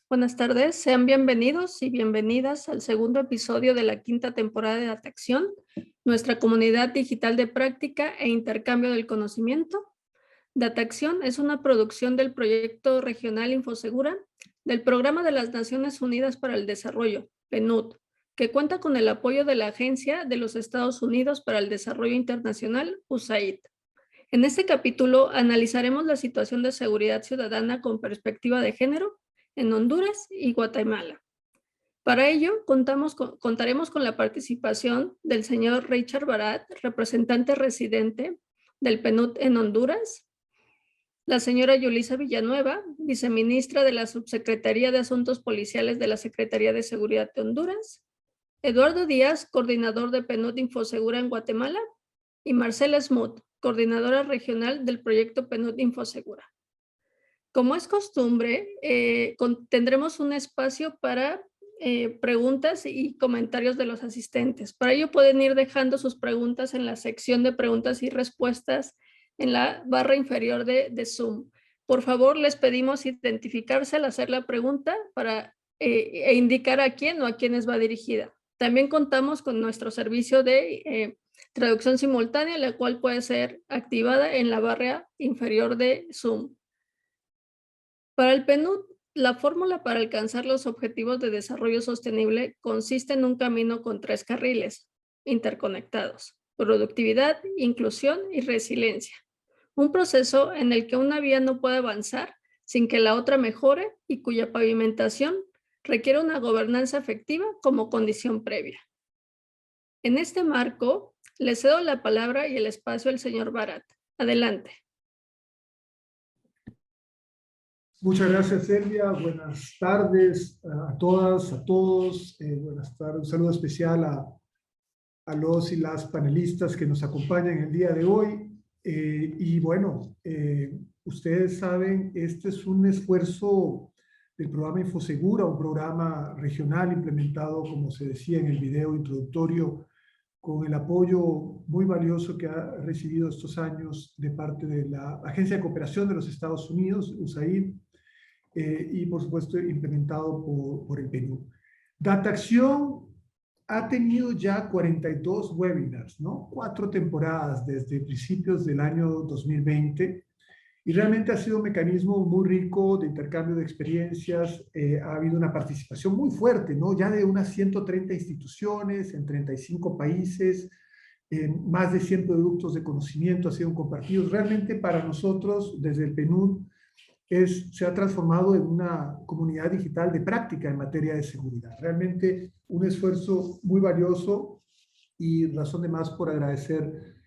Buenas tardes, sean bienvenidos y bienvenidas al segundo episodio de la quinta temporada de Datacción, nuestra comunidad digital de práctica e intercambio del conocimiento. Datacción es una producción del proyecto regional Infosegura del Programa de las Naciones Unidas para el Desarrollo, PNUD, que cuenta con el apoyo de la Agencia de los Estados Unidos para el Desarrollo Internacional, USAID. En este capítulo analizaremos la situación de seguridad ciudadana con perspectiva de género en Honduras y Guatemala. Para ello, contaremos con la participación del señor Richard Barat, representante residente del PNUD en Honduras, la señora Yulisa Villanueva, viceministra de la Subsecretaría de Asuntos Policiales de la Secretaría de Seguridad de Honduras, Eduardo Díaz, coordinador de PNUD Infosegura en Guatemala, y Marcela Smoot, coordinadora regional del proyecto PNUD Infosegura. Como es costumbre, tendremos un espacio para preguntas y comentarios de los asistentes. Para ello pueden ir dejando sus preguntas en la sección de preguntas y respuestas en la barra inferior de Zoom. Por favor, les pedimos identificarse al hacer la pregunta e indicar a quién o a quiénes va dirigida. También contamos con nuestro servicio de traducción simultánea, la cual puede ser activada en la barra inferior de Zoom. Para el PNUD, la fórmula para alcanzar los objetivos de desarrollo sostenible consiste en un camino con 3 carriles interconectados: productividad, inclusión y resiliencia. Un proceso en el que una vía no puede avanzar sin que la otra mejore y cuya pavimentación requiere una gobernanza efectiva como condición previa. En este marco, le cedo la palabra y el espacio al señor Barat. Adelante. Muchas gracias, Silvia. Buenas tardes a todas, a todos. Buenas tardes. Un saludo especial a los y las panelistas que nos acompañan el día de hoy. Y bueno, ustedes saben, este es un esfuerzo del programa Infosegura, un programa regional implementado, como se decía en el video introductorio, con el apoyo muy valioso que ha recibido estos años de parte de la Agencia de Cooperación de los Estados Unidos, USAID, y por supuesto implementado por el PNUD. Datacción ha tenido ya 42 webinars, ¿no? 4 temporadas desde principios del año 2020, y realmente ha sido un mecanismo muy rico de intercambio de experiencias. Ha habido una participación muy fuerte, ¿no? Ya de unas 130 instituciones en 35 países, más de 100 productos de conocimiento han sido compartidos. Realmente para nosotros, desde el PNUD, se ha transformado en una comunidad digital de práctica en materia de seguridad. Realmente un esfuerzo muy valioso y razón de más por agradecer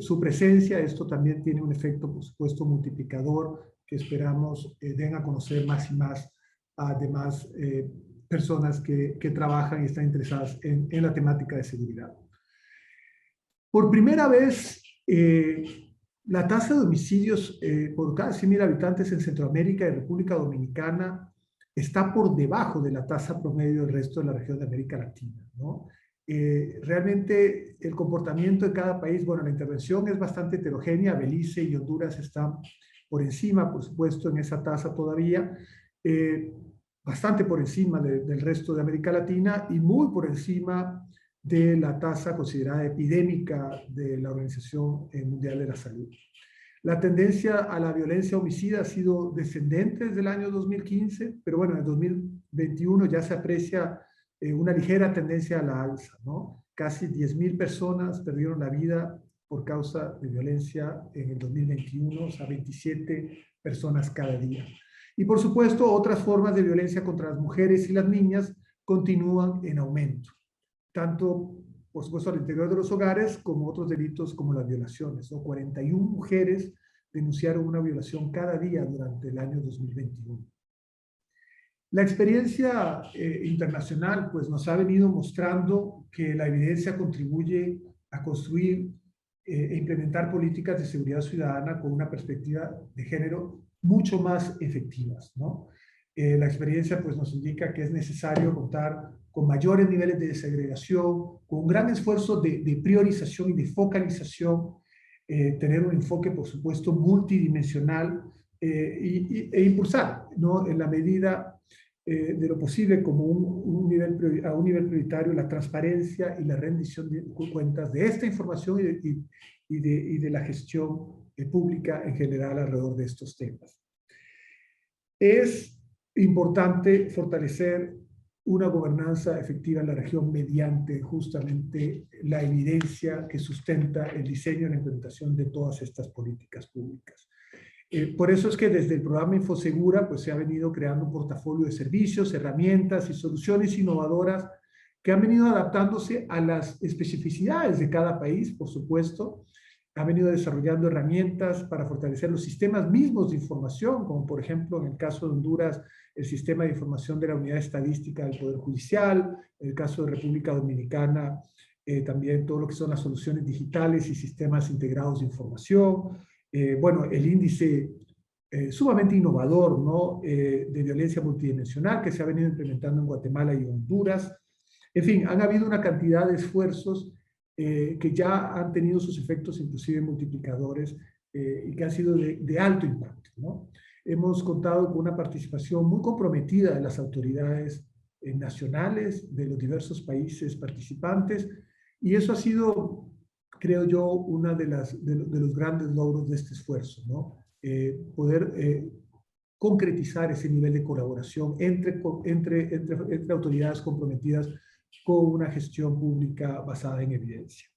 su presencia. Esto también tiene un efecto, por supuesto, multiplicador que esperamos den a conocer más y más a demás personas que trabajan y están interesadas en la temática de seguridad. Por primera vez, la tasa de homicidios por cada 100.000 habitantes en Centroamérica y República Dominicana está por debajo de la tasa promedio del resto de la región de América Latina, ¿no? Realmente el comportamiento de cada país, bueno, la intervención es bastante heterogénea. Belice y Honduras están por encima, por supuesto, en esa tasa todavía, bastante por encima del resto de América Latina y muy por encima de la tasa considerada epidémica de la Organización Mundial de la Salud. La tendencia a la violencia homicida ha sido descendente desde el año 2015, pero bueno, en el 2021 ya se aprecia una ligera tendencia a la alza, ¿no? Casi 10.000 personas perdieron la vida por causa de violencia en el 2021, o sea, 27 personas cada día. Y por supuesto, otras formas de violencia contra las mujeres y las niñas continúan en aumento, tanto, por supuesto, al interior de los hogares, como otros delitos como las violaciones, ¿no? 41 mujeres denunciaron una violación cada día durante el año 2021. La experiencia internacional pues, nos ha venido mostrando que la evidencia contribuye a construir e implementar políticas de seguridad ciudadana con una perspectiva de género mucho más efectivas, ¿no? La experiencia pues, nos indica que es necesario contar con mayores niveles de segregación, con un gran esfuerzo de priorización y de focalización, tener un enfoque, por supuesto, multidimensional e impulsar, ¿no? En la medida de lo posible como a un nivel prioritario la transparencia y la rendición de cuentas de esta información y de la gestión pública en general alrededor de estos temas. Es importante fortalecer una gobernanza efectiva en la región mediante justamente la evidencia que sustenta el diseño y la implementación de todas estas políticas públicas. Por eso es que desde el programa Infosegura pues, se ha venido creando un portafolio de servicios, herramientas y soluciones innovadoras que han venido adaptándose a las especificidades de cada país, por supuesto. Ha venido desarrollando herramientas para fortalecer los sistemas mismos de información, como por ejemplo en el caso de Honduras, el sistema de información de la Unidad Estadística del Poder Judicial, en el caso de República Dominicana, también todo lo que son las soluciones digitales y sistemas integrados de información. Bueno, el índice sumamente innovador, ¿no? De violencia multidimensional que se ha venido implementando en Guatemala y Honduras. En fin, han habido una cantidad de esfuerzos que ya han tenido sus efectos inclusive multiplicadores y que han sido de alto impacto, ¿no? Hemos contado con una participación muy comprometida de las autoridades nacionales de los diversos países participantes y eso ha sido, creo yo, uno de los grandes logros de este esfuerzo, ¿no? Poder concretizar ese nivel de colaboración entre autoridades comprometidas con una gestión pública basada en evidencia.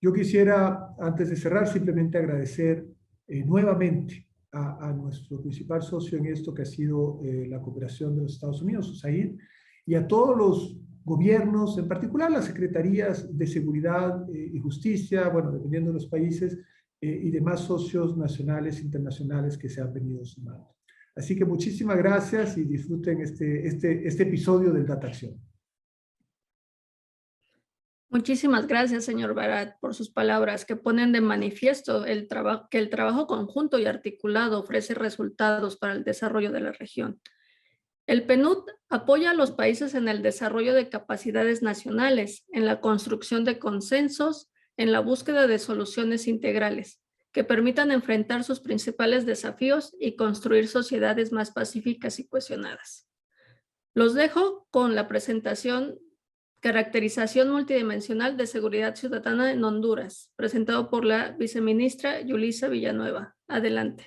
Yo quisiera, antes de cerrar, simplemente agradecer nuevamente a nuestro principal socio en esto, que ha sido la cooperación de los Estados Unidos, USAID, y a todos los gobiernos, en particular las secretarías de seguridad y justicia, bueno, dependiendo de los países, y demás socios nacionales e internacionales que se han venido sumando. Así que muchísimas gracias y disfruten este episodio del Data Acción. Muchísimas gracias, señor Barat, por sus palabras que ponen de manifiesto que el trabajo conjunto y articulado ofrece resultados para el desarrollo de la región. El PNUD apoya a los países en el desarrollo de capacidades nacionales, en la construcción de consensos, en la búsqueda de soluciones integrales que permitan enfrentar sus principales desafíos y construir sociedades más pacíficas y cohesionadas. Los dejo con la presentación Caracterización multidimensional de seguridad ciudadana en Honduras, presentado por la viceministra Yulisa Villanueva. Adelante.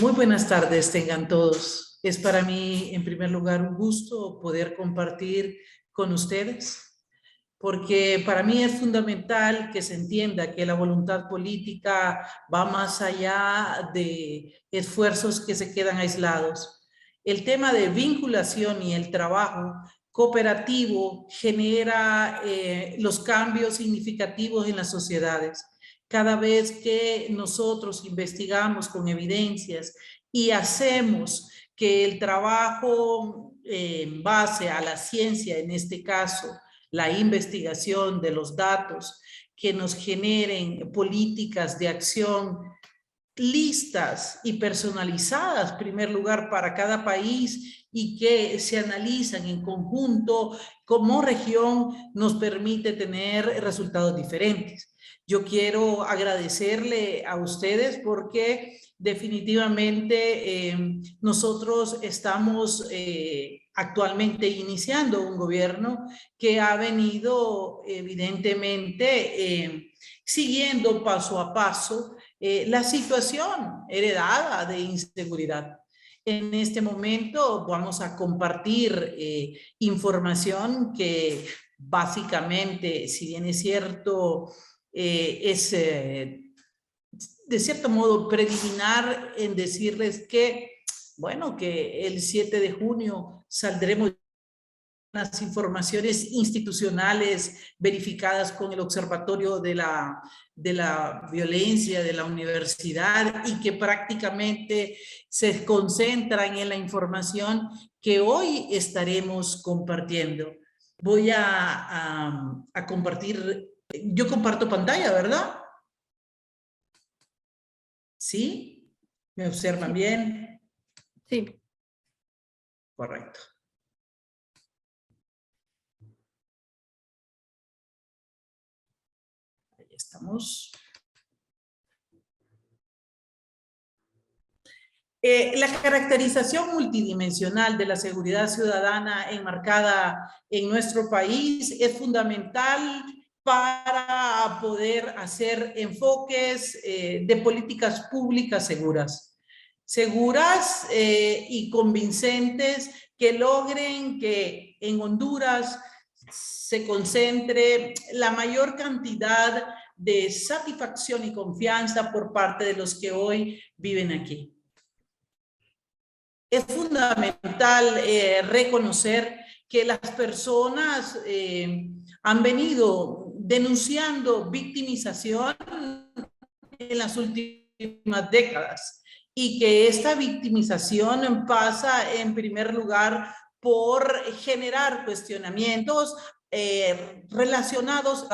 Muy buenas tardes tengan todos. Es para mí, en primer lugar, un gusto poder compartir con ustedes, porque para mí es fundamental que se entienda que la voluntad política va más allá de esfuerzos que se quedan aislados. El tema de vinculación y el trabajo cooperativo genera los cambios significativos en las sociedades. Cada vez que nosotros investigamos con evidencias y hacemos que el trabajo en base a la ciencia, en este caso, la investigación de los datos, que nos generen políticas de acción listas y personalizadas, en primer lugar, para cada país y que se analizan en conjunto como región, nos permite tener resultados diferentes. Yo quiero agradecerle a ustedes porque definitivamente nosotros estamos actualmente iniciando un gobierno que ha venido evidentemente siguiendo paso a paso la situación heredada de inseguridad. En este momento vamos a compartir información que básicamente, si bien es cierto, es de cierto modo preliminar en decirles que, bueno, que el 7 de junio saldremos las informaciones institucionales verificadas con el Observatorio de la Violencia de la Universidad y que prácticamente se concentran en la información que hoy estaremos compartiendo. Voy a compartir, yo comparto pantalla, ¿verdad? ¿Sí? ¿Me observan bien? Sí. Correcto. Ahí estamos. La caracterización multidimensional de la seguridad ciudadana enmarcada en nuestro país es fundamental para poder hacer enfoques de políticas públicas seguras y convincentes que logren que en Honduras se concentre la mayor cantidad de satisfacción y confianza por parte de los que hoy viven aquí. Es fundamental reconocer que las personas han venido denunciando victimización en las últimas décadas y que esta victimización pasa en primer lugar por generar cuestionamientos relacionados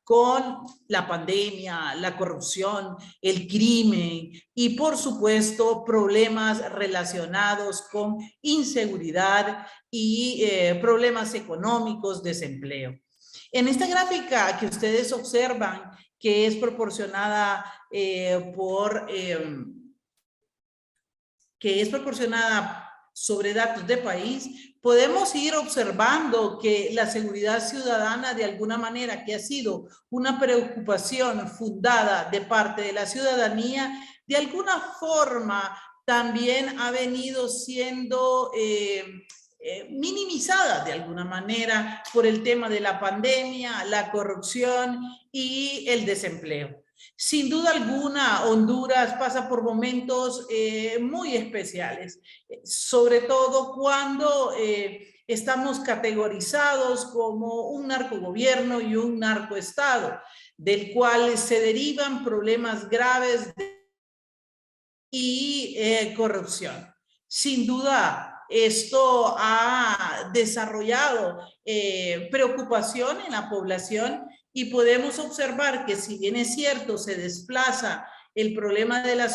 con la pandemia, la corrupción, el crimen y por supuesto problemas relacionados con inseguridad y problemas económicos, desempleo. En esta gráfica que ustedes observan, que es proporcionada sobre datos de país, podemos ir observando que la seguridad ciudadana, de alguna manera, que ha sido una preocupación fundada de parte de la ciudadanía, de alguna forma también ha venido siendo minimizada de alguna manera por el tema de la pandemia, la corrupción y el desempleo. Sin duda alguna, Honduras pasa por momentos muy especiales, sobre todo cuando estamos categorizados como un narcogobierno y un narcoestado, del cual se derivan problemas graves y corrupción. Sin duda, esto ha desarrollado preocupación en la población y podemos observar que, si bien es cierto, se desplaza el problema de la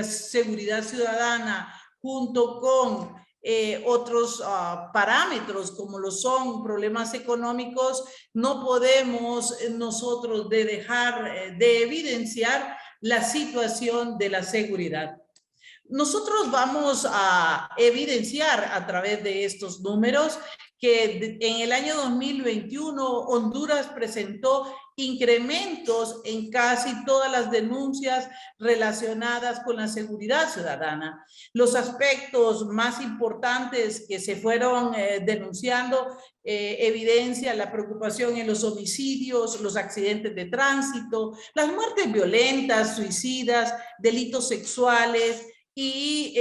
seguridad ciudadana junto con otros parámetros como lo son problemas económicos, no podemos nosotros dejar de evidenciar la situación de la seguridad. Nosotros vamos a evidenciar a través de estos números que en el año 2021 Honduras presentó incrementos en casi todas las denuncias relacionadas con la seguridad ciudadana. Los aspectos más importantes que se fueron denunciando evidencia la preocupación en los homicidios, los accidentes de tránsito, las muertes violentas, suicidas, delitos sexuales y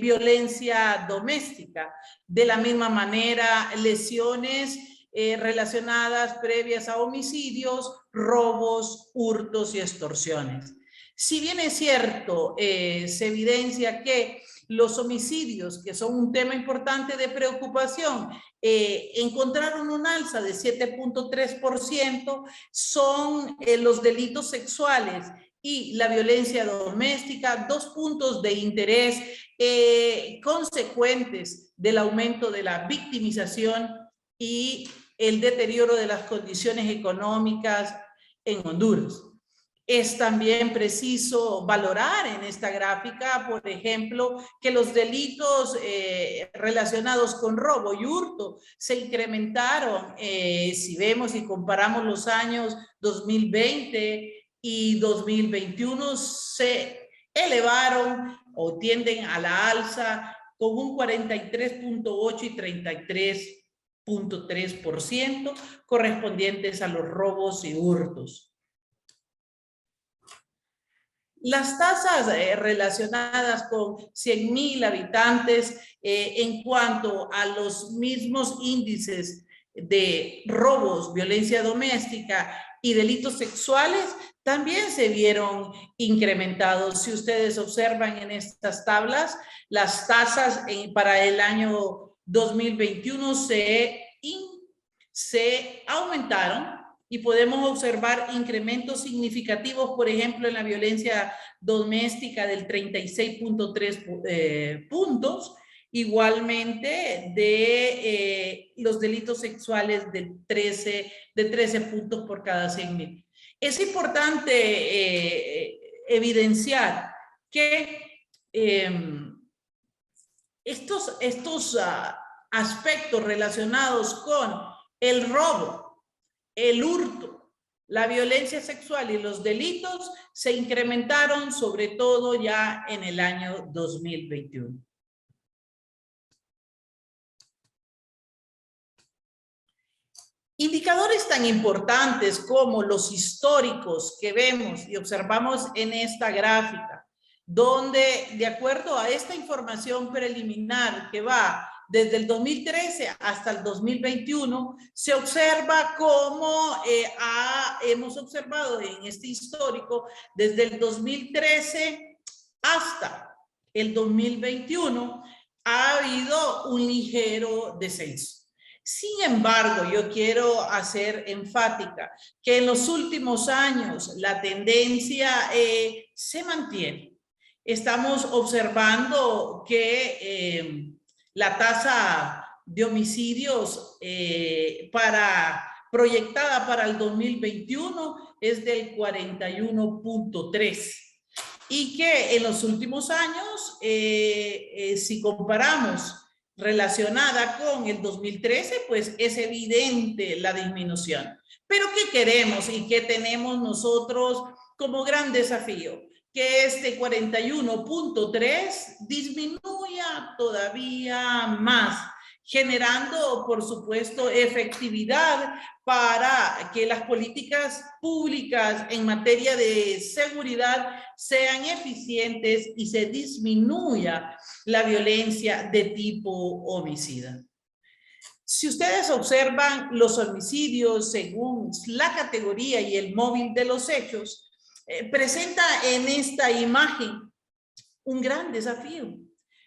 violencia doméstica. De la misma manera, lesiones relacionadas previas a homicidios, robos, hurtos y extorsiones. Si bien es cierto, se evidencia que los homicidios, que son un tema importante de preocupación, encontraron un alza de 7.3%, son los delitos sexuales y la violencia doméstica, 2 puntos de interés consecuentes del aumento de la victimización y el deterioro de las condiciones económicas en Honduras. Es también preciso valorar en esta gráfica, por ejemplo, que los delitos relacionados con robo y hurto se incrementaron, si vemos y comparamos los años 2020 y 2021, se elevaron o tienden a la alza con un 43.8 y 33.3% correspondientes a los robos y hurtos. Las tasas relacionadas con 100,000 habitantes en cuanto a los mismos índices de robos, violencia doméstica y delitos sexuales también se vieron incrementados. Si ustedes observan en estas tablas, las tasas para el año 2021 se aumentaron y podemos observar incrementos significativos, por ejemplo, en la violencia doméstica del 36.3 puntos, igualmente de los delitos sexuales de 13 puntos por cada 100,000. Es importante evidenciar que estos aspectos relacionados con el robo, el hurto, la violencia sexual y los delitos se incrementaron sobre todo ya en el año 2021. Indicadores tan importantes como los históricos que vemos y observamos en esta gráfica, donde de acuerdo a esta información preliminar que va desde el 2013 hasta el 2021, se observa cómo hemos observado en este histórico desde el 2013 hasta el 2021 ha habido un ligero descenso. Sin embargo, yo quiero hacer enfática que en los últimos años la tendencia se mantiene. Estamos observando que la tasa de homicidios proyectada para el 2021 es del 41.3 y que en los últimos años, si comparamos relacionada con el 2013, pues es evidente la disminución. Pero ¿qué queremos y qué tenemos nosotros como gran desafío? Que este 41.3 disminuya todavía más, generando, por supuesto, efectividad para que las políticas públicas en materia de seguridad sean eficientes y se disminuya la violencia de tipo homicida. Si ustedes observan los homicidios según la categoría y el móvil de los hechos, presenta en esta imagen un gran desafío.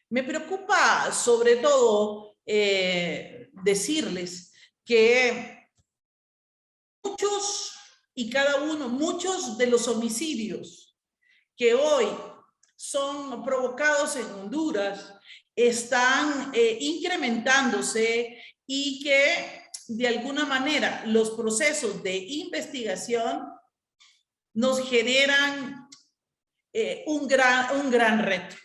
Me preocupa sobre todo decirles que muchos de los homicidios que hoy son provocados en Honduras están incrementándose y que de alguna manera los procesos de investigación nos generan un gran reto.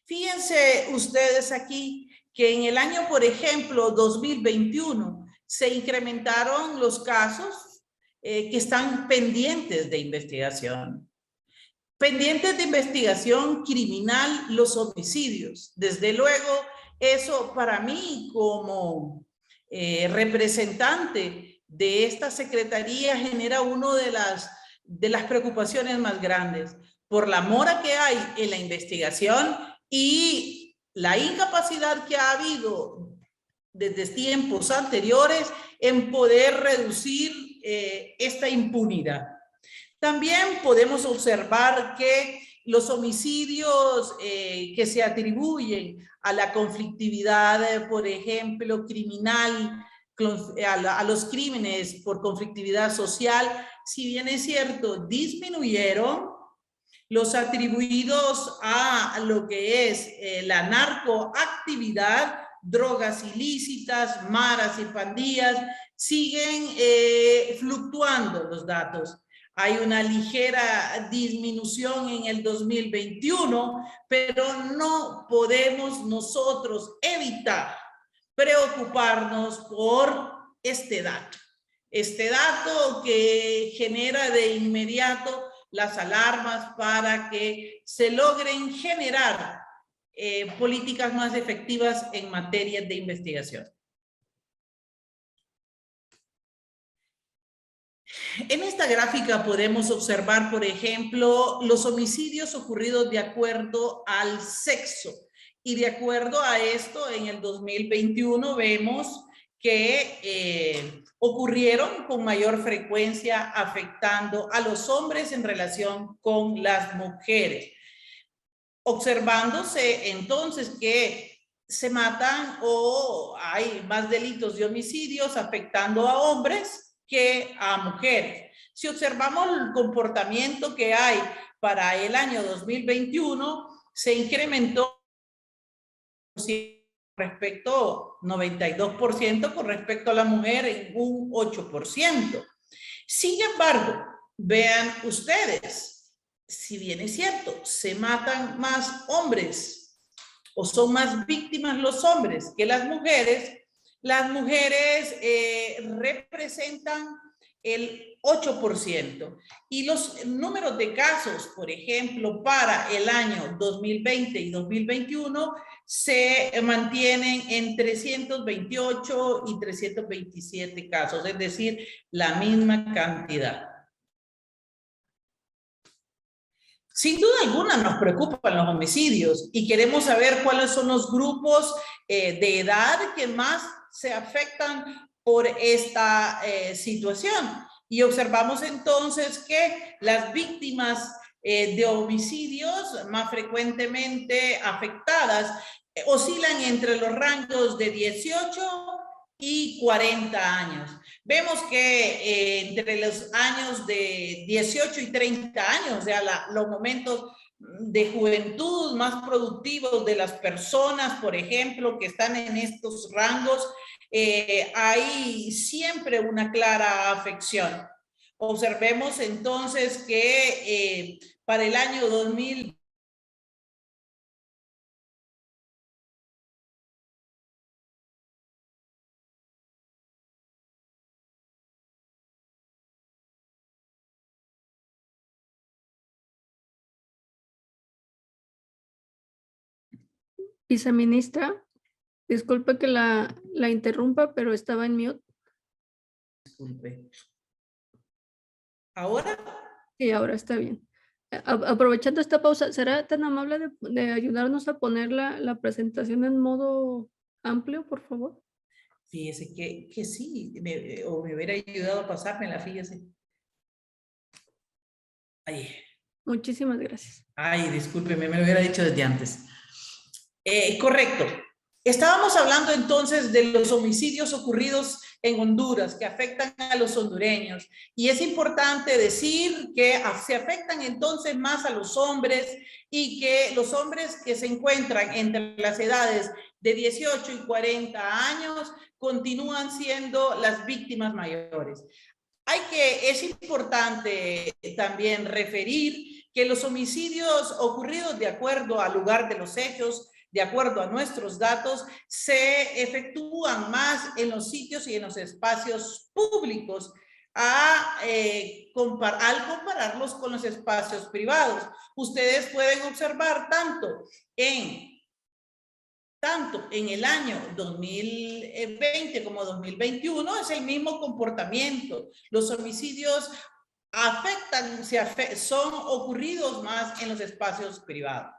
Fíjense ustedes aquí que en el año, por ejemplo, 2021, se incrementaron los casos que están pendientes de investigación. Pendientes de investigación criminal, los homicidios. Desde luego, eso para mí como representante de esta secretaría genera una de las preocupaciones más grandes por la mora que hay en la investigación y la incapacidad que ha habido desde tiempos anteriores en poder reducir esta impunidad. También podemos observar que los homicidios que se atribuyen a la conflictividad, por ejemplo, criminal, a los crímenes por conflictividad social, si bien es cierto, disminuyeron, los atribuidos a lo que es la narcoactividad, drogas ilícitas, maras y pandillas, siguen fluctuando los datos. Hay una ligera disminución en el 2021, pero no podemos nosotros evitar preocuparnos por este dato. Este dato que genera de inmediato las alarmas para que se logren generar políticas más efectivas en materia de investigación. En esta gráfica podemos observar, por ejemplo, los homicidios ocurridos de acuerdo al sexo. Y de acuerdo a esto, en el 2021 vemos que ocurrieron con mayor frecuencia afectando a los hombres en relación con las mujeres. Observándose entonces que se matan o hay más delitos de homicidios afectando a hombres que a mujeres. Si observamos el comportamiento que hay para el año 2021, se incrementó respecto 92% con respecto a la mujer en un 8%. Sin embargo, vean ustedes, si bien es cierto, se matan más hombres o son más víctimas los hombres que las mujeres representan el 8%. Y los números de casos, por ejemplo, para el año 2020 y 2021, se mantienen en 328 y 327 casos, es decir, la misma cantidad. Sin duda alguna nos preocupan los homicidios y queremos saber cuáles son los grupos de edad que más se afectan por esta situación. Y observamos entonces que las víctimas de homicidios más frecuentemente afectadas oscilan entre los rangos de 18 y 40 años. Vemos que entre los años de 18 y 30 años, o sea, los momentos de juventud más productivos de las personas, por ejemplo, que están en estos rangos, hay siempre una clara afección. Observemos entonces que para el año 2000, Viceministra, disculpe que la interrumpa, pero estaba en mute. disculpe. ¿Ahora? Sí, ahora está bien. Aprovechando esta pausa, ¿será tan amable de ayudarnos a poner la presentación en modo amplio, por favor? Fíjese que sí, o me hubiera ayudado a pasármela, fíjese. Muchísimas gracias. Ay, discúlpeme, me lo hubiera dicho desde antes. Correcto. Estábamos hablando entonces de los homicidios ocurridos en Honduras que afectan a los hondureños. Y es importante decir que se afectan entonces más a los hombres y que los hombres que se encuentran entre las edades de 18 y 40 años continúan siendo las víctimas mayores. Es importante también referir que los homicidios ocurridos de acuerdo al lugar de los hechos, de acuerdo a nuestros datos, se efectúan más en los sitios y en los espacios públicos al compararlos con los espacios privados. Ustedes pueden observar tanto en el año 2020 como 2021 es el mismo comportamiento. Los homicidios son ocurridos más en los espacios privados.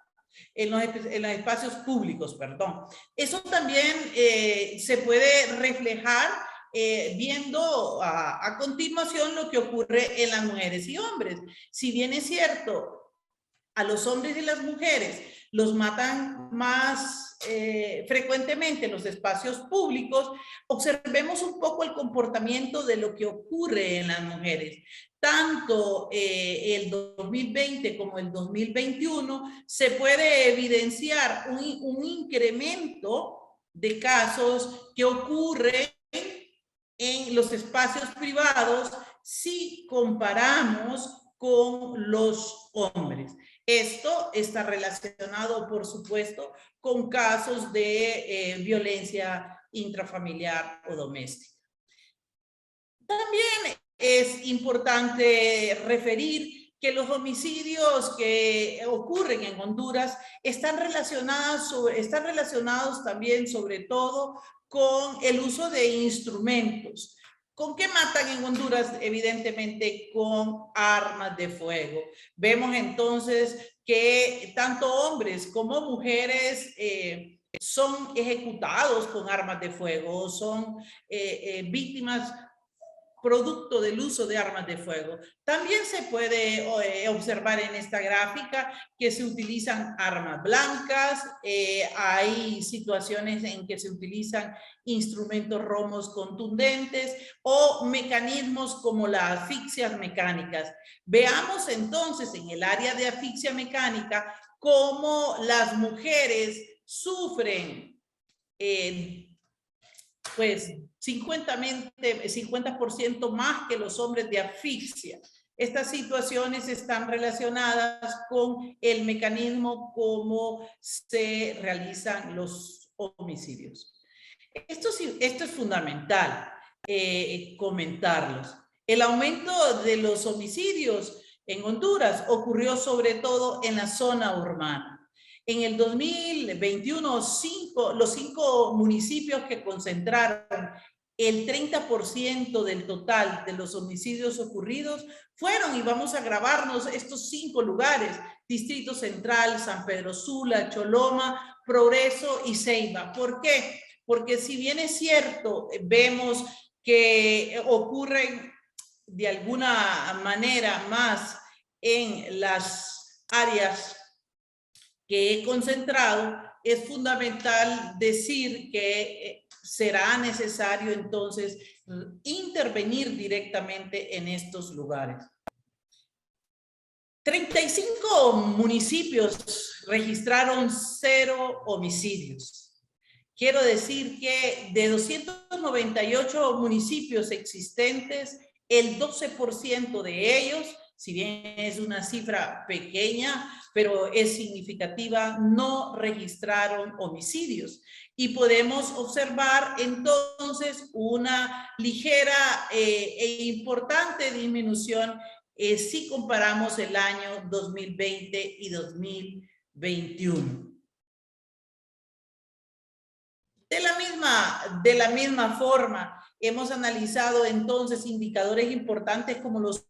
En los espacios públicos, perdón. Eso también se puede reflejar viendo a continuación lo que ocurre en las mujeres y hombres. Si bien es cierto, a los hombres y las mujeres los matan más frecuentemente en los espacios públicos, observemos un poco el comportamiento de lo que ocurre en las mujeres. Tanto el 2020 como el 2021 se puede evidenciar un incremento de casos que ocurren en los espacios privados si comparamos con los hombres. Esto está relacionado, por supuesto, con casos de violencia intrafamiliar o doméstica. También es importante referir que los homicidios que ocurren en Honduras están relacionados también, sobre todo, con el uso de instrumentos. ¿Con qué matan en Honduras? Evidentemente con armas de fuego. Vemos entonces que tanto hombres como mujeres son ejecutados con armas de fuego, son víctimas producto del uso de armas de fuego. También se puede observar en esta gráfica que se utilizan armas blancas, hay situaciones en que se utilizan instrumentos romos contundentes o mecanismos como las asfixias mecánicas. Veamos entonces en el área de asfixia mecánica cómo las mujeres sufren pues 50% más que los hombres de asfixia. Estas situaciones están relacionadas con el mecanismo como se realizan los homicidios. Esto es fundamental comentarlos. El aumento de los homicidios en Honduras ocurrió sobre todo en la zona urbana. En el 2021, los 5 municipios que concentraron el 30% del total de los homicidios ocurridos fueron, y vamos a grabarnos estos 5 lugares: Distrito Central, San Pedro Sula, Choloma, Progreso y Ceiba. ¿Por qué? Porque si bien es cierto, vemos que ocurren de alguna manera más en las áreas que he concentrado, es fundamental decir que será necesario entonces intervenir directamente en estos lugares. 35 municipios registraron 0 homicidios. Quiero decir que de 298 municipios existentes, el 12% de ellos, si bien es una cifra pequeña, pero es significativa, no registraron homicidios. Y podemos observar entonces una ligera e importante disminución si comparamos el año 2020 y 2021. De la misma forma, hemos analizado entonces indicadores importantes como los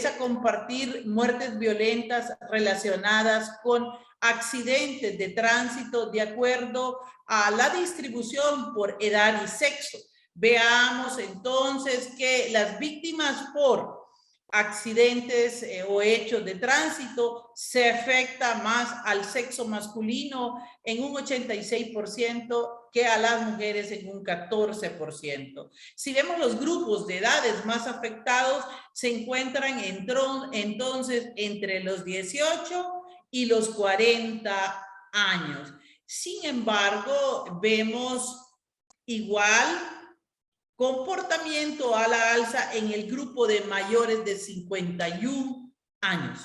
a compartir muertes violentas relacionadas con accidentes de tránsito de acuerdo a la distribución por edad y sexo. Veamos entonces que las víctimas por accidentes o hechos de tránsito se afecta más al sexo masculino en un 86% que a las mujeres en un 14%. Si vemos los grupos de edades más afectados, se encuentran entonces entre los 18 y los 40 años. Sin embargo, vemos igual comportamiento a la alza en el grupo de mayores de 51 años.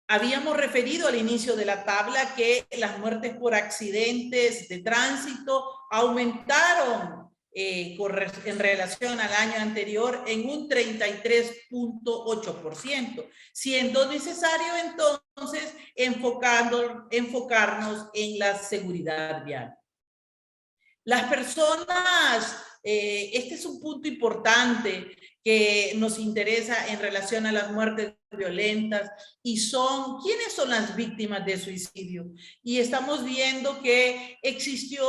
Habíamos referido al inicio de la tabla que las muertes por accidentes de tránsito aumentaron en relación al año anterior en un 33.8%, siendo necesario entonces enfocarnos en la seguridad vial. Las personas, este es un punto importante que nos interesa en relación a las muertes violentas y ¿quiénes son las víctimas de suicidio? Y estamos viendo que existió,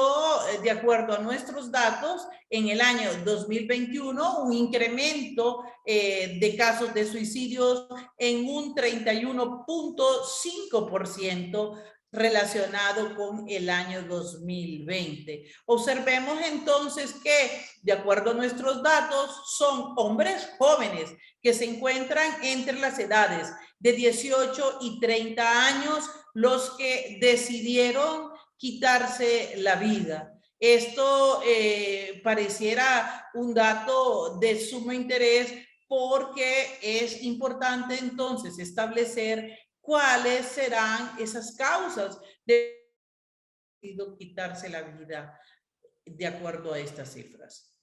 de acuerdo a nuestros datos, en el año 2021 un incremento de casos de suicidios en un 31.5%, relacionado con el año 2020. Observemos entonces que, de acuerdo a nuestros datos, son hombres jóvenes que se encuentran entre las edades de 18 y 30 años los que decidieron quitarse la vida. Esto pareciera un dato de sumo interés porque es importante entonces establecer cuáles serán esas causas de quitarse la vida de acuerdo a estas cifras.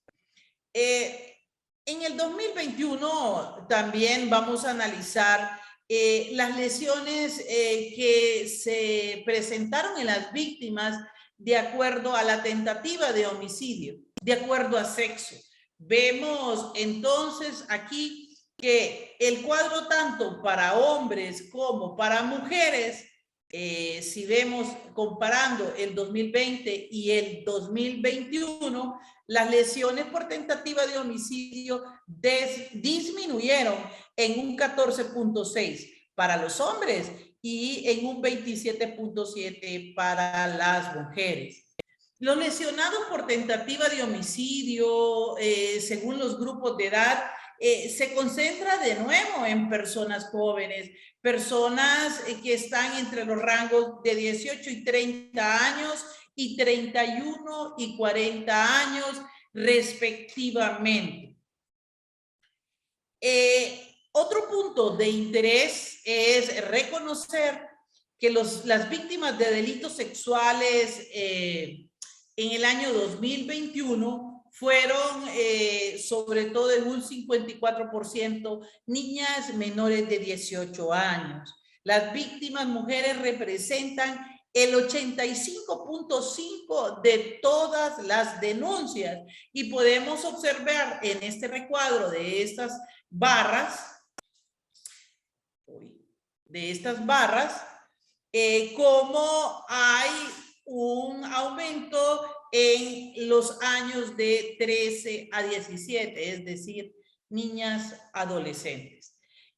En el 2021 también vamos a analizar las lesiones que se presentaron en las víctimas de acuerdo a la tentativa de homicidio, de acuerdo a sexo. Vemos entonces aquí que el cuadro tanto para hombres como para mujeres, si vemos comparando el 2020 y el 2021, las lesiones por tentativa de homicidio disminuyeron en un 14.6 para los hombres y en un 27.7 para las mujeres. Los lesionados por tentativa de homicidio, según los grupos de edad, se concentra de nuevo en personas jóvenes, personas que están entre los rangos de 18 y 30 años y 31 y 40 años respectivamente. Otro punto de interés es reconocer que las víctimas de delitos sexuales en el año 2021 fueron sobre todo en un 54% niñas menores de 18 años. Las víctimas mujeres representan el 85.5% de todas las denuncias y podemos observar en este recuadro de estas barras, cómo hay un aumento en los años de 13 a 17, es decir, niñas adolescentes.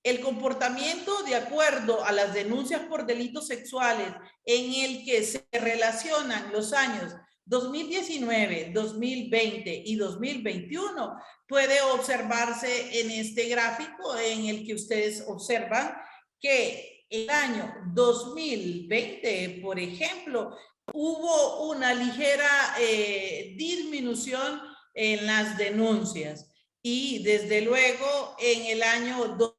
El comportamiento de acuerdo a las denuncias por delitos sexuales en el que se relacionan los años 2019, 2020 y 2021 puede observarse en este gráfico en el que ustedes observan que el año 2020, por ejemplo, hubo una ligera disminución en las denuncias y desde luego en el año 2020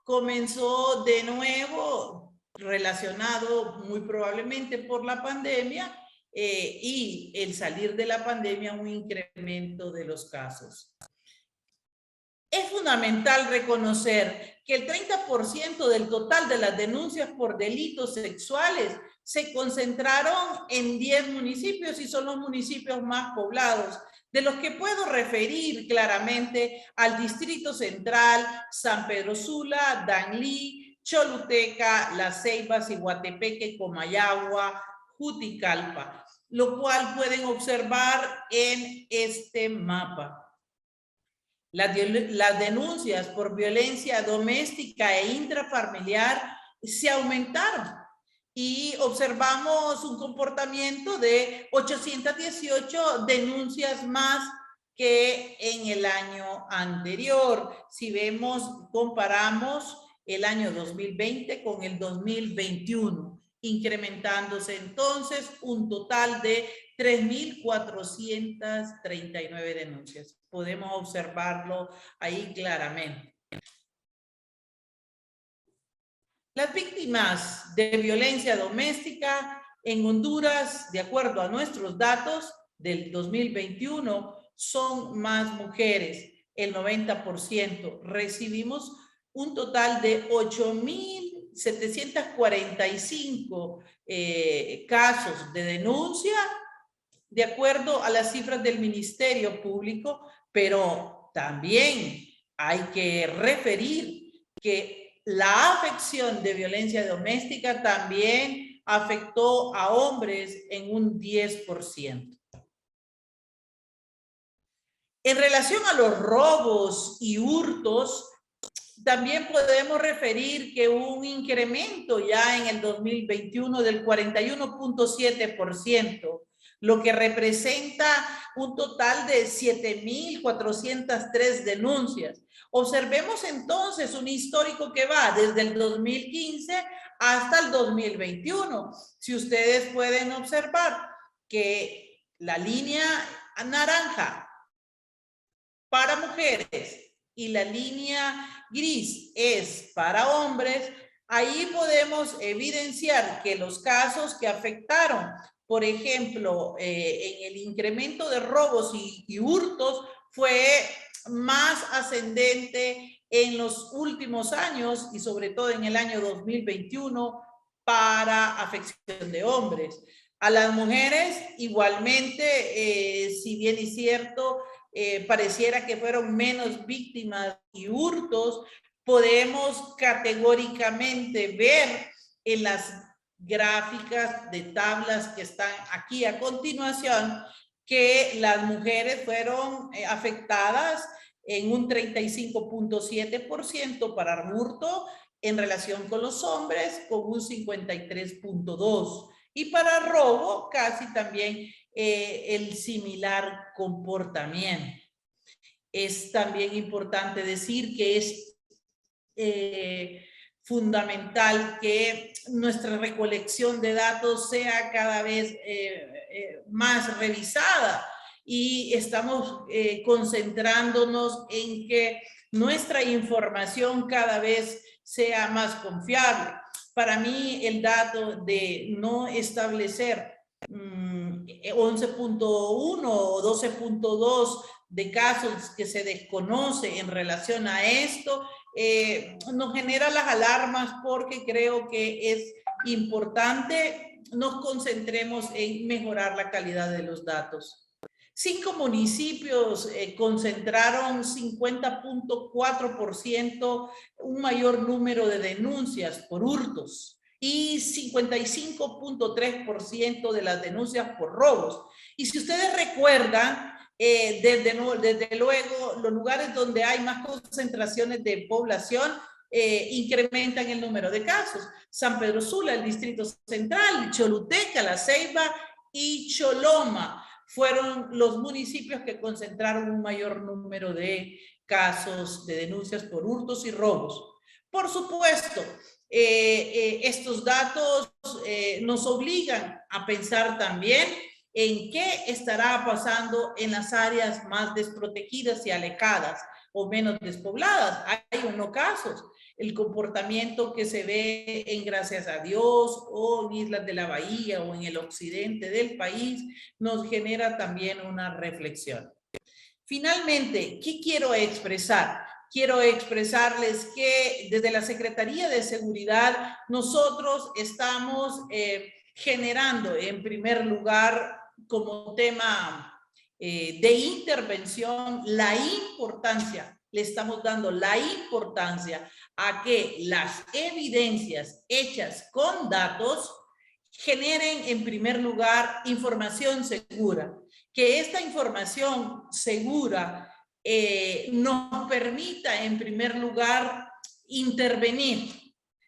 comenzó de nuevo relacionado muy probablemente por la pandemia y el salir de la pandemia un incremento de los casos. Es fundamental reconocer que el 30% del total de las denuncias por delitos sexuales se concentraron en 10 municipios y son los municipios más poblados, de los que puedo referir claramente al Distrito Central, San Pedro Sula, Danlí, Choluteca, Las Ceibas, Iguatepeque, Comayagua, Juticalpa, lo cual pueden observar en este mapa. Las denuncias por violencia doméstica e intrafamiliar se aumentaron y observamos un comportamiento de 818 denuncias más que en el año anterior. Si vemos, comparamos el año 2020 con el 2021, incrementándose entonces un total de 3.439 denuncias. Podemos observarlo ahí claramente. Las víctimas de violencia doméstica en Honduras, de acuerdo a nuestros datos del 2021, son más mujeres, el 90%. Recibimos un total de 8.745 casos de denuncia, de acuerdo a las cifras del Ministerio Público, pero también hay que referir que la afección de violencia doméstica también afectó a hombres en un 10%. En relación a los robos y hurtos, también podemos referir que hubo un incremento ya en el 2021 del 41.7%, lo que representa un total de 7.403 denuncias. Observemos entonces un histórico que va desde el 2015 hasta el 2021. Si ustedes pueden observar que la línea naranja para mujeres y la línea gris es para hombres, ahí podemos evidenciar que los casos que afectaron, por ejemplo, en el incremento de robos y hurtos fue más ascendente en los últimos años y sobre todo en el año 2021 para afección de hombres. A las mujeres igualmente, si bien es cierto, pareciera que fueron menos víctimas y hurtos, podemos categóricamente ver en las gráficas de tablas que están aquí a continuación que las mujeres fueron afectadas en un 35.7% para hurto en relación con los hombres, con un 53.2%. Y para robo casi también el similar comportamiento. Es también importante decir que es fundamental que nuestra recolección de datos sea cada vez más revisada y estamos concentrándonos en que nuestra información cada vez sea más confiable. Para mí, el dato de no establecer 11.1 o 12.2 de casos que se desconoce en relación a esto, nos genera las alarmas, porque creo que es importante nos concentremos en mejorar la calidad de los datos. 5 municipios concentraron 50.4% un mayor número de denuncias por hurtos y 55.3% de las denuncias por robos. Y si ustedes recuerdan, desde luego, los lugares donde hay más concentraciones de población incrementan el número de casos. San Pedro Sula, el Distrito Central, Choluteca, La Ceiba y Choloma fueron los municipios que concentraron un mayor número de casos de denuncias por hurtos y robos. Por supuesto, estos datos nos obligan a pensar también en qué estará pasando en las áreas más desprotegidas y alejadas o menos despobladas. Hay unos casos. El comportamiento que se ve en Gracias a Dios o en Islas de la Bahía o en el occidente del país nos genera también una reflexión. Finalmente, ¿qué quiero expresar? Quiero expresarles que desde la Secretaría de Seguridad nosotros estamos generando en primer lugar como tema de intervención la importancia, le estamos dando la importancia a que las evidencias hechas con datos generen en primer lugar información segura, que esta información segura nos permita en primer lugar intervenir.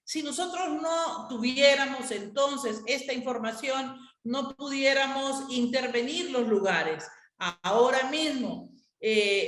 Si nosotros no tuviéramos entonces esta información, no pudiéramos intervenir los lugares. Ahora mismo,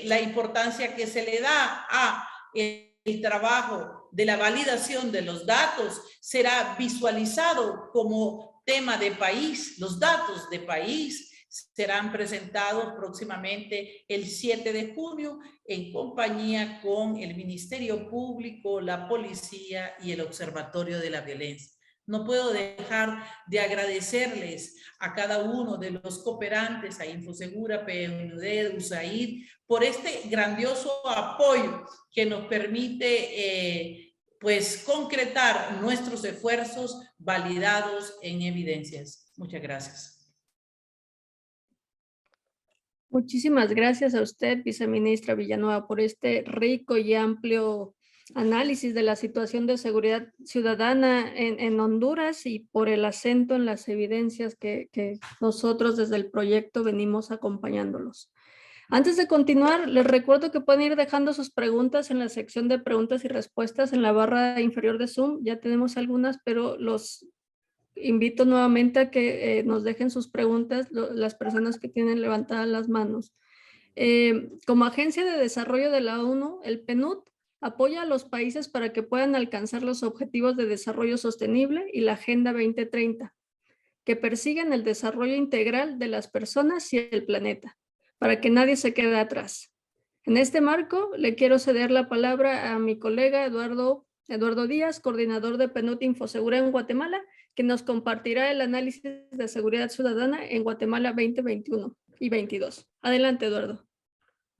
la importancia que se le da a el trabajo de la validación de los datos será visualizado como tema de país. Los datos de país serán presentados próximamente el 7 de junio en compañía con el Ministerio Público, la Policía y el Observatorio de la Violencia. No puedo dejar de agradecerles a cada uno de los cooperantes, a Infosegura, PNUD, USAID, por este grandioso apoyo que nos permite pues concretar nuestros esfuerzos validados en evidencias. Muchas gracias. Muchísimas gracias a usted, viceministra Villanueva, por este rico y amplio análisis de la situación de seguridad ciudadana en Honduras y por el acento en las evidencias que nosotros desde el proyecto venimos acompañándolos. Antes de continuar, les recuerdo que pueden ir dejando sus preguntas en la sección de preguntas y respuestas en la barra inferior de Zoom. Ya tenemos algunas, pero los invito nuevamente a que nos dejen sus preguntas las personas que tienen levantadas las manos. Como Agencia de Desarrollo de la ONU, el PNUD apoya a los países para que puedan alcanzar los Objetivos de Desarrollo Sostenible y la Agenda 2030, que persiguen el desarrollo integral de las personas y el planeta, para que nadie se quede atrás. En este marco, le quiero ceder la palabra a mi colega Eduardo Díaz, coordinador de PNUD Infosegura en Guatemala, que nos compartirá el análisis de seguridad ciudadana en Guatemala 2021 y 2022. Adelante, Eduardo.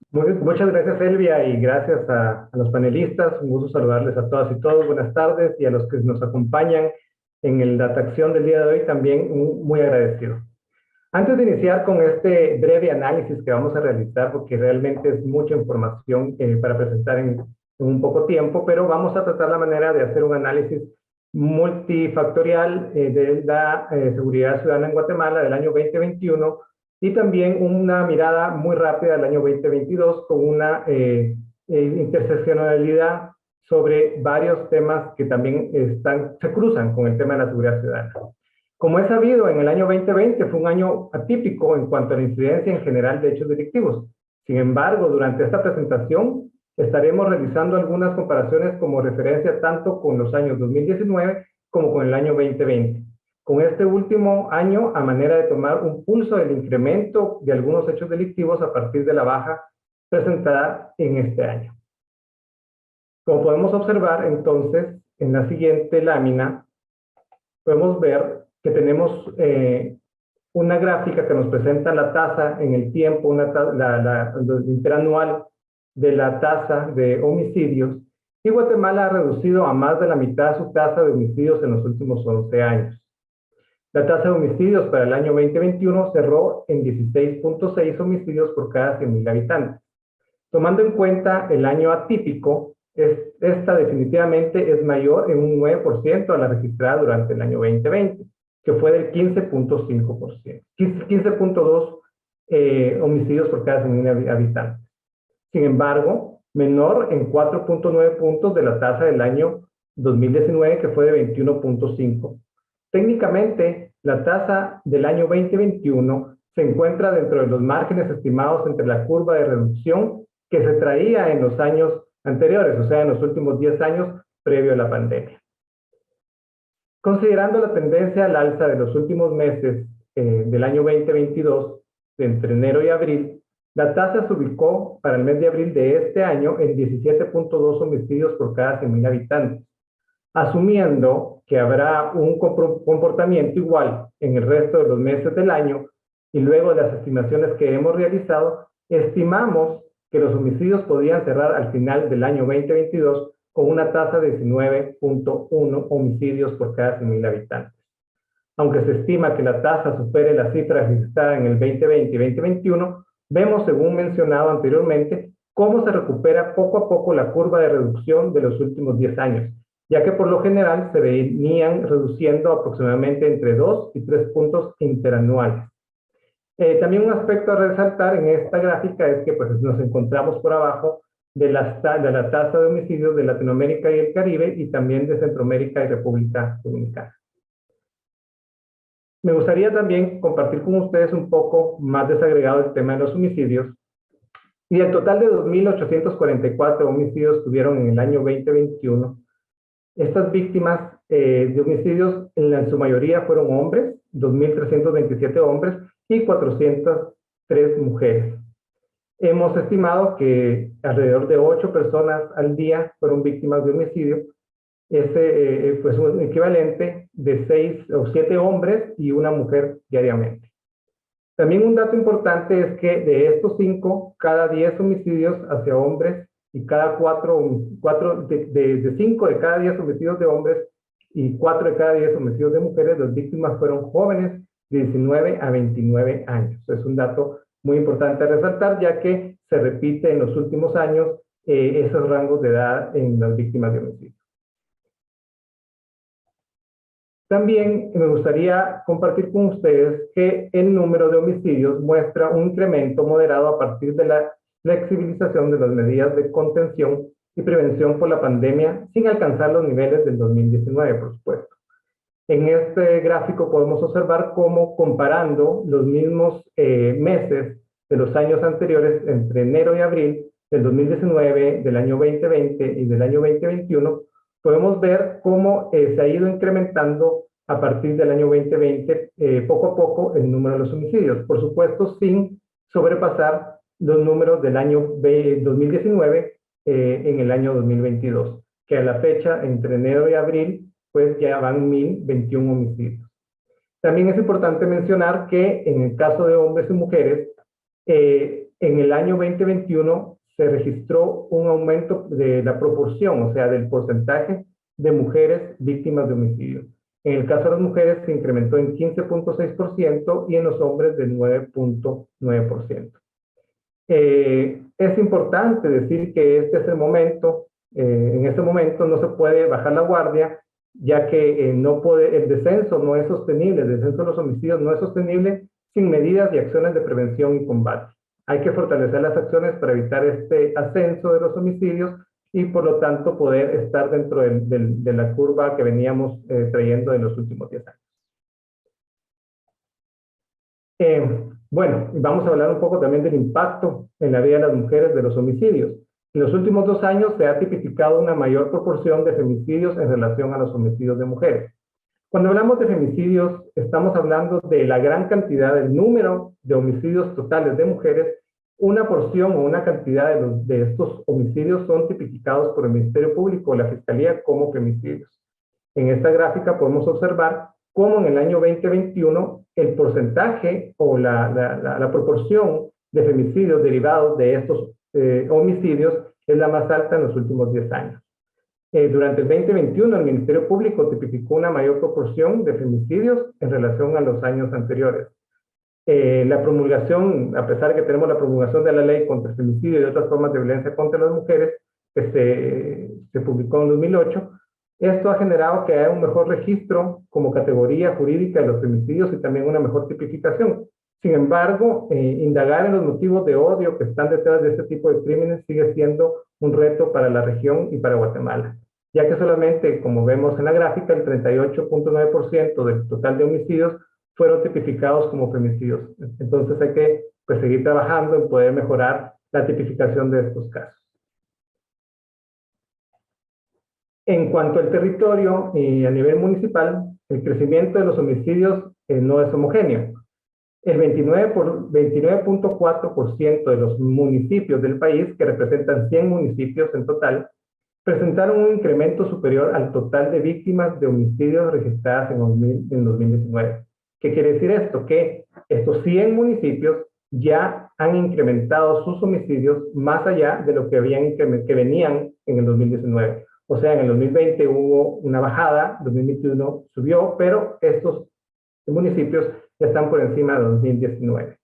Muchas gracias, Elvia, y gracias a los panelistas. Un gusto saludarles a todas y todos. Buenas tardes, y a los que nos acompañan en el Datacción del día de hoy también muy agradecido. Antes de iniciar con este breve análisis que vamos a realizar, porque realmente es mucha información para presentar en un poco tiempo, pero vamos a tratar la manera de hacer un análisis multifactorial de la seguridad ciudadana en Guatemala del año 2021 y también una mirada muy rápida del año 2022 con una interseccionalidad sobre varios temas que también se cruzan con el tema de la seguridad ciudadana. Como es sabido, en el año 2020 fue un año atípico en cuanto a la incidencia en general de hechos delictivos. Sin embargo, durante esta presentación estaremos realizando algunas comparaciones como referencia tanto con los años 2019 como con el año 2020. Con este último año, a manera de tomar un pulso del incremento de algunos hechos delictivos a partir de la baja presentada en este año. Como podemos observar, entonces, en la siguiente lámina, podemos ver que tenemos una gráfica que nos presenta la tasa en el tiempo, la interanual de la tasa de homicidios, y Guatemala ha reducido a más de la mitad su tasa de homicidios en los últimos 11 años. La tasa de homicidios para el año 2021 cerró en 16.6 homicidios por cada 100.000 habitantes. Tomando en cuenta el año atípico, esta definitivamente es mayor en un 9% a la registrada durante el año 2020, que fue del 15.5%, 15.2 homicidios por cada 100.000 habitantes. Sin embargo, menor en 4.9 puntos de la tasa del año 2019, que fue de 21.5. Técnicamente, la tasa del año 2021 se encuentra dentro de los márgenes estimados entre la curva de reducción que se traía en los años anteriores, o sea, en los últimos 10 años previo a la pandemia. Considerando la tendencia al alza de los últimos meses del año 2022, entre enero y abril, la tasa se ubicó para el mes de abril de este año en 17.2 homicidios por cada 100.000 habitantes. Asumiendo que habrá un comportamiento igual en el resto de los meses del año y luego de las estimaciones que hemos realizado, estimamos que los homicidios podrían cerrar al final del año 2022 con una tasa de 19.1 homicidios por cada 100.000 habitantes. Aunque se estima que la tasa supere la cifra registrada en el 2020 y 2021, vemos, según mencionado anteriormente, cómo se recupera poco a poco la curva de reducción de los últimos 10 años, ya que por lo general se venían reduciendo aproximadamente entre 2 y 3 puntos interanuales. También un aspecto a resaltar en esta gráfica es que pues, nos encontramos por abajo de la tasa de homicidios de Latinoamérica y el Caribe y también de Centroamérica y República Dominicana. Me gustaría también compartir con ustedes un poco más desagregado el tema de los homicidios. Y el total de 2.844 homicidios tuvieron en el año 2021. Estas víctimas de homicidios en su mayoría fueron hombres, 2.327 hombres y 403 mujeres. Hemos estimado que alrededor de 8 personas al día fueron víctimas de homicidio. Ese pues un equivalente de 6 o 7 hombres y una mujer diariamente. También un dato importante es que de estos 5, cada 10 homicidios hacia hombres y cada 5 de cada 10 homicidios de hombres y 4 de cada 10 homicidios de mujeres, las víctimas fueron jóvenes de 19 a 29 años. Es un dato muy importante a resaltar, ya que se repite en los últimos años esos rangos de edad en las víctimas de homicidio. También me gustaría compartir con ustedes que el número de homicidios muestra un incremento moderado a partir de la flexibilización de las medidas de contención y prevención por la pandemia, sin alcanzar los niveles del 2019, por supuesto. En este gráfico podemos observar cómo, comparando los mismos meses de los años anteriores, entre enero y abril del 2019, del año 2020 y del año 2021, podemos ver cómo se ha ido incrementando a partir del año 2020, poco a poco, el número de los homicidios. Por supuesto, sin sobrepasar los números del año 2019 en el año 2022, que a la fecha, entre enero y abril, pues ya van 1.021 homicidios. También es importante mencionar que en el caso de hombres y mujeres, en el año 2021 se registró un aumento de la proporción, o sea, del porcentaje de mujeres víctimas de homicidio. En el caso de las mujeres se incrementó en 15.6% y en los hombres del 9.9%. Es importante decir que este es el momento, en este momento no se puede bajar la guardia, ya que el descenso no es sostenible, el descenso de los homicidios no es sostenible sin medidas y acciones de prevención y combate. Hay que fortalecer las acciones para evitar este ascenso de los homicidios y por lo tanto poder estar dentro de la curva que veníamos trayendo en los últimos 10 años. Bueno, vamos a hablar un poco también del impacto en la vida de las mujeres de los homicidios. En los últimos 2 años se ha tipificado una mayor proporción de femicidios en relación a los homicidios de mujeres. Cuando hablamos de femicidios, estamos hablando de la gran cantidad, del número de homicidios totales de mujeres una porción o una cantidad de estos homicidios son tipificados por el Ministerio Público o la Fiscalía como femicidios. En esta gráfica podemos observar cómo en el año 2021 el porcentaje o la proporción de femicidios derivados de estos homicidios es la más alta en los últimos 10 años. Durante el 2021 el Ministerio Público tipificó una mayor proporción de femicidios en relación a los años anteriores. La promulgación, a pesar de que tenemos la promulgación de la ley contra el femicidio y otras formas de violencia contra las mujeres, que se publicó en 2008, esto ha generado que haya un mejor registro como categoría jurídica de los femicidios y también una mejor tipificación. Sin embargo, indagar en los motivos de odio que están detrás de este tipo de crímenes sigue siendo un reto para la región y para Guatemala, ya que solamente, como vemos en la gráfica, el 38.9% del total de homicidios fueron tipificados como femicidios. Entonces hay que seguir trabajando en poder mejorar la tipificación de estos casos. En cuanto al territorio y a nivel municipal, el crecimiento de los homicidios no es homogéneo. El 29.4% de los municipios del país, que representan 100 municipios en total, presentaron un incremento superior al total de víctimas de homicidios registradas en 2019. ¿Qué quiere decir esto? Que estos 100 municipios ya han incrementado sus homicidios más allá de lo que venían en el 2019. O sea, en el 2020 hubo una bajada, 2021 subió, pero estos municipios ya están por encima de 2019.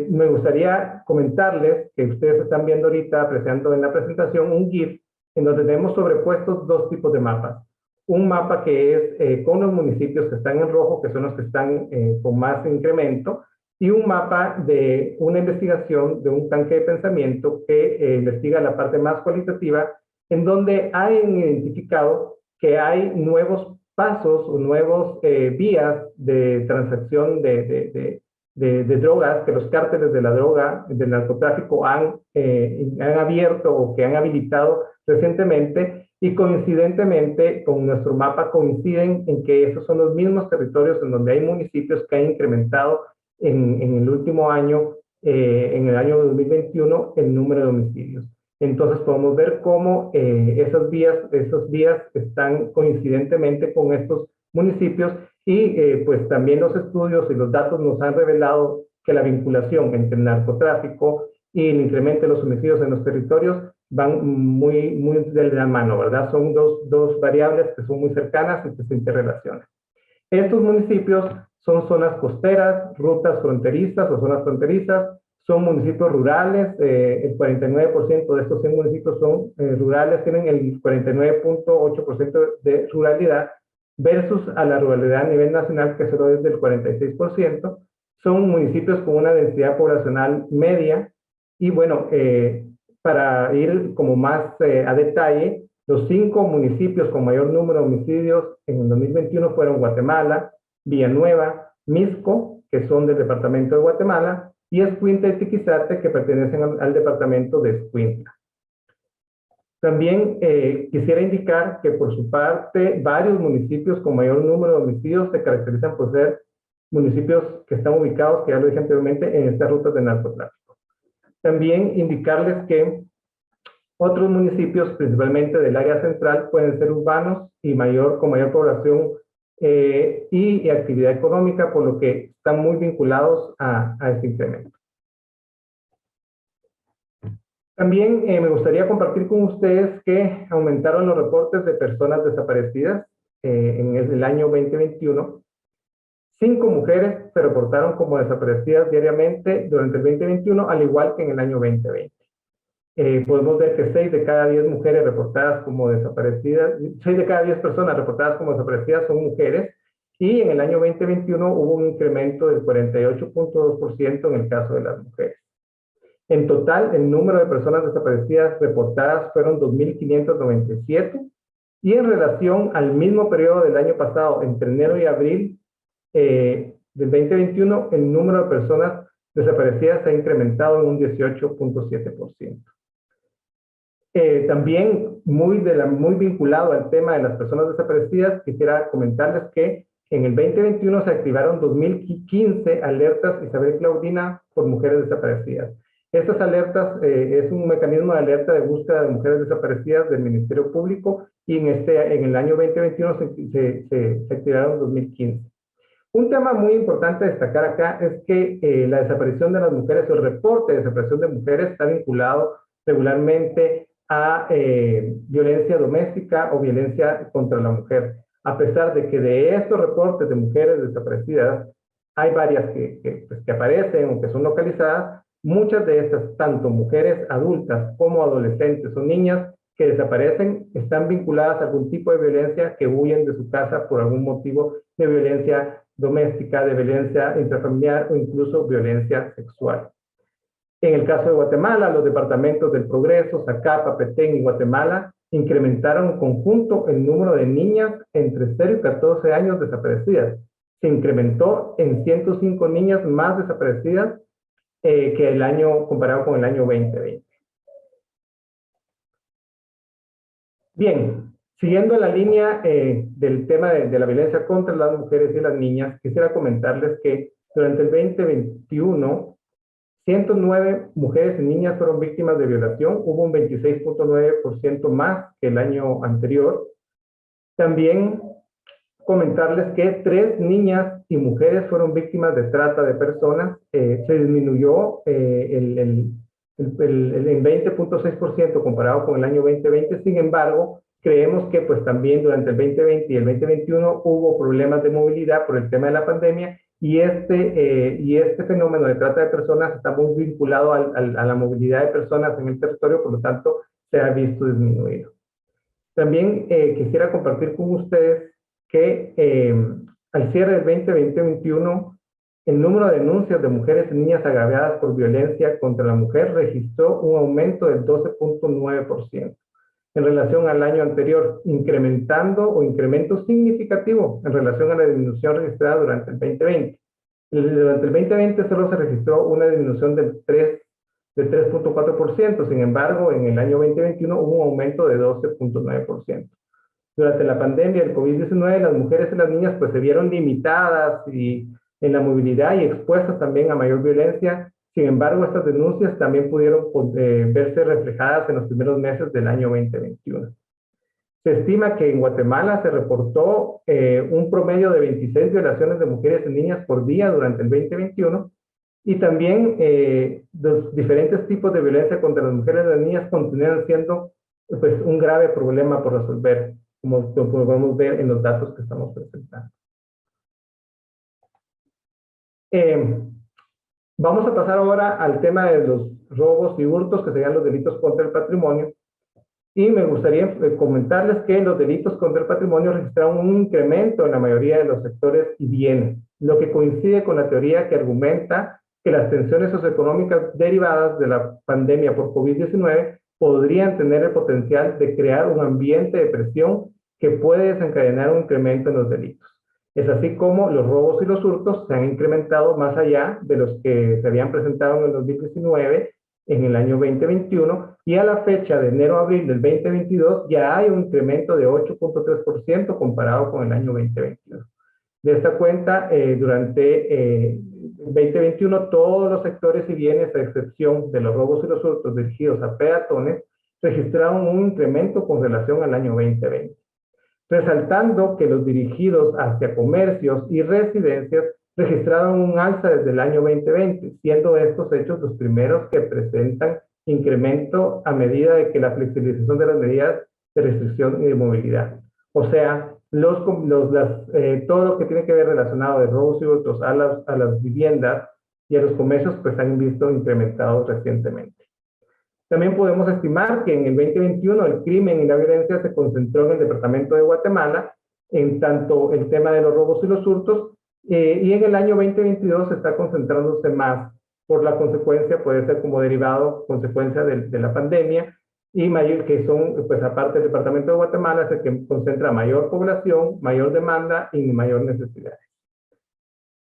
Me gustaría comentarles que ustedes están viendo ahorita, apreciando en la presentación, un GIF en donde tenemos sobrepuestos dos tipos de mapas. Un mapa que es con los municipios que están en rojo, que son los que están con más incremento, y un mapa de una investigación de un tanque de pensamiento que investiga la parte más cualitativa, en donde han identificado que hay nuevos pasos o nuevos vías de transacción de drogas que los cárteles de la droga, del narcotráfico han abierto o que han habilitado recientemente, y coincidentemente con nuestro mapa coinciden en que esos son los mismos territorios en donde hay municipios que han incrementado en el último año, en el año 2021, el número de homicidios. Entonces podemos ver cómo esas vías están coincidentemente con estos municipios, y pues también los estudios y los datos nos han revelado que la vinculación entre el narcotráfico y el incremento de los homicidios en los territorios van muy de la mano, ¿verdad? Son dos variables que son muy cercanas y que se interrelacionan. Estos municipios son zonas costeras, rutas fronterizas o zonas fronterizas, son municipios rurales, el 49% de estos 100 municipios son rurales, tienen el 49.8% de ruralidad, versus a la ruralidad a nivel nacional, que solo es del 46%. Son municipios con una densidad poblacional media, y bueno, para ir como más a detalle, los 5 municipios con mayor número de homicidios en el 2021 fueron Guatemala, Villanueva, Mixco, que son del departamento de Guatemala, y Escuintla y Tiquizate, que pertenecen al departamento de Escuintla. También quisiera indicar que por su parte, varios municipios con mayor número de homicidios se caracterizan por ser municipios que están ubicados, que ya lo dije anteriormente, en estas rutas de narcotráfico. También indicarles que otros municipios, principalmente del área central, pueden ser urbanos y con mayor población y actividad económica, por lo que están muy vinculados a este incremento. También me gustaría compartir con ustedes que aumentaron los reportes de personas desaparecidas en el año 2021. 5 mujeres se reportaron como desaparecidas diariamente durante el 2021, al igual que en el año 2020. Podemos ver que 6 de cada 10 mujeres reportadas como desaparecidas, 6 de cada 10 personas reportadas como desaparecidas son mujeres, y en el año 2021 hubo un incremento del 48.2% en el caso de las mujeres. En total, el número de personas desaparecidas reportadas fueron 2.597, y en relación al mismo periodo del año pasado, entre enero y abril del 2021, el número de personas desaparecidas se ha incrementado en un 18.7%. También muy vinculado al tema de las personas desaparecidas, quisiera comentarles que En el 2021 se activaron 2015 alertas Isabel Claudina por mujeres desaparecidas. Estas alertas es un mecanismo de alerta de búsqueda de mujeres desaparecidas del Ministerio Público y en el año 2021 se activaron en 2015. Un tema muy importante a destacar acá es que la desaparición de las mujeres o el reporte de desaparición de mujeres está vinculado regularmente a violencia doméstica o violencia contra la mujer. A pesar de que de estos reportes de mujeres desaparecidas hay varias que aparecen o que son localizadas, muchas de estas, tanto mujeres adultas como adolescentes o niñas que desaparecen, están vinculadas a algún tipo de violencia, que huyen de su casa por algún motivo de violencia doméstica, de violencia intrafamiliar o incluso violencia sexual. En el caso de Guatemala, los departamentos del Progreso, Zacapa, Petén y Guatemala incrementaron en conjunto el número de niñas entre 0 y 14 años desaparecidas. Se incrementó en 105 niñas más desaparecidas que el año comparado con el año 2020. Bien, siguiendo la línea del tema de la violencia contra las mujeres y las niñas, quisiera comentarles que durante el 2021, 109 mujeres y niñas fueron víctimas de violación, hubo un 26.9% más que el año anterior. También comentarles que 3 niñas y mujeres fueron víctimas de trata de personas, se disminuyó en 20.6% comparado con el año 2020. Sin embargo, creemos que pues también durante el 2020 y el 2021 hubo problemas de movilidad por el tema de la pandemia y este fenómeno de trata de personas está muy vinculado a la movilidad de personas en el territorio, por lo tanto se ha visto disminuido. También quisiera compartir con ustedes que al cierre del 2020-2021 el número de denuncias de mujeres y niñas agraviadas por violencia contra la mujer registró un aumento del 12.9% en relación al año anterior, incremento significativo en relación a la disminución registrada durante el 2020. Durante el 2020 solo se registró una disminución del 3.4%, sin embargo, en el año 2021 hubo un aumento de 12.9%. Durante la pandemia del COVID-19, las mujeres y las niñas pues se vieron limitadas en la movilidad y expuestas también a mayor violencia. Sin embargo, estas denuncias también pudieron verse reflejadas en los primeros meses del año 2021. Se estima que en Guatemala se reportó un promedio de 26 violaciones de mujeres y niñas por día durante el 2021 y también los diferentes tipos de violencia contra las mujeres y las niñas continúan siendo pues, un grave problema por resolver, como podemos ver en los datos que estamos presentando. Vamos a pasar ahora al tema de los robos y hurtos, que serían los delitos contra el patrimonio. Y me gustaría comentarles que los delitos contra el patrimonio registraron un incremento en la mayoría de los sectores y bienes, lo que coincide con la teoría que argumenta que las tensiones socioeconómicas derivadas de la pandemia por COVID-19 podrían tener el potencial de crear un ambiente de presión que puede desencadenar un incremento en los delitos. Es así como los robos y los hurtos se han incrementado más allá de los que se habían presentado en el 2019, en el año 2021, y a la fecha de enero a abril del 2022 ya hay un incremento de 8.3% comparado con el año 2021. De esta cuenta, durante el 2021, todos los sectores y bienes, a excepción de los robos y los hurtos dirigidos a peatones, registraron un incremento con relación al año 2020. Resaltando que los dirigidos hacia comercios y residencias registraron un alza desde el año 2020, siendo estos hechos los primeros que presentan incremento a medida de que la flexibilización de las medidas de restricción y de movilidad. O sea, todo lo que tiene que ver relacionado de robos y hurtos a las viviendas y a los comercios, pues han visto incrementados recientemente. También podemos estimar que en el 2021 el crimen y la violencia se concentró en el departamento de Guatemala, en tanto el tema de los robos y los hurtos, y en el año 2022 está concentrándose más por la consecuencia, puede ser como derivado, consecuencia de la pandemia, y mayor, que son, pues aparte del departamento de Guatemala, es el que concentra mayor población, mayor demanda y mayor necesidad.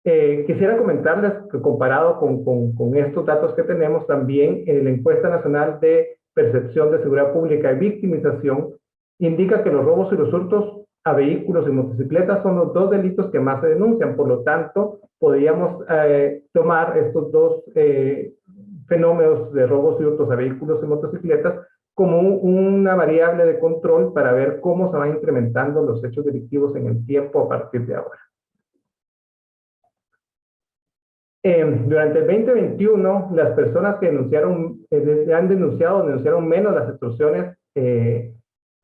Quisiera comentarles que comparado con estos datos que tenemos, también en la encuesta nacional de percepción de seguridad pública y victimización, indica que los robos y los hurtos a vehículos y motocicletas son los dos delitos que más se denuncian. Por lo tanto, podríamos tomar estos dos fenómenos de robos y hurtos a vehículos y motocicletas como una variable de control para ver cómo se van incrementando los hechos delictivos en el tiempo a partir de ahora. Durante el 2021, las personas que denunciaron, denunciaron menos las extorsiones,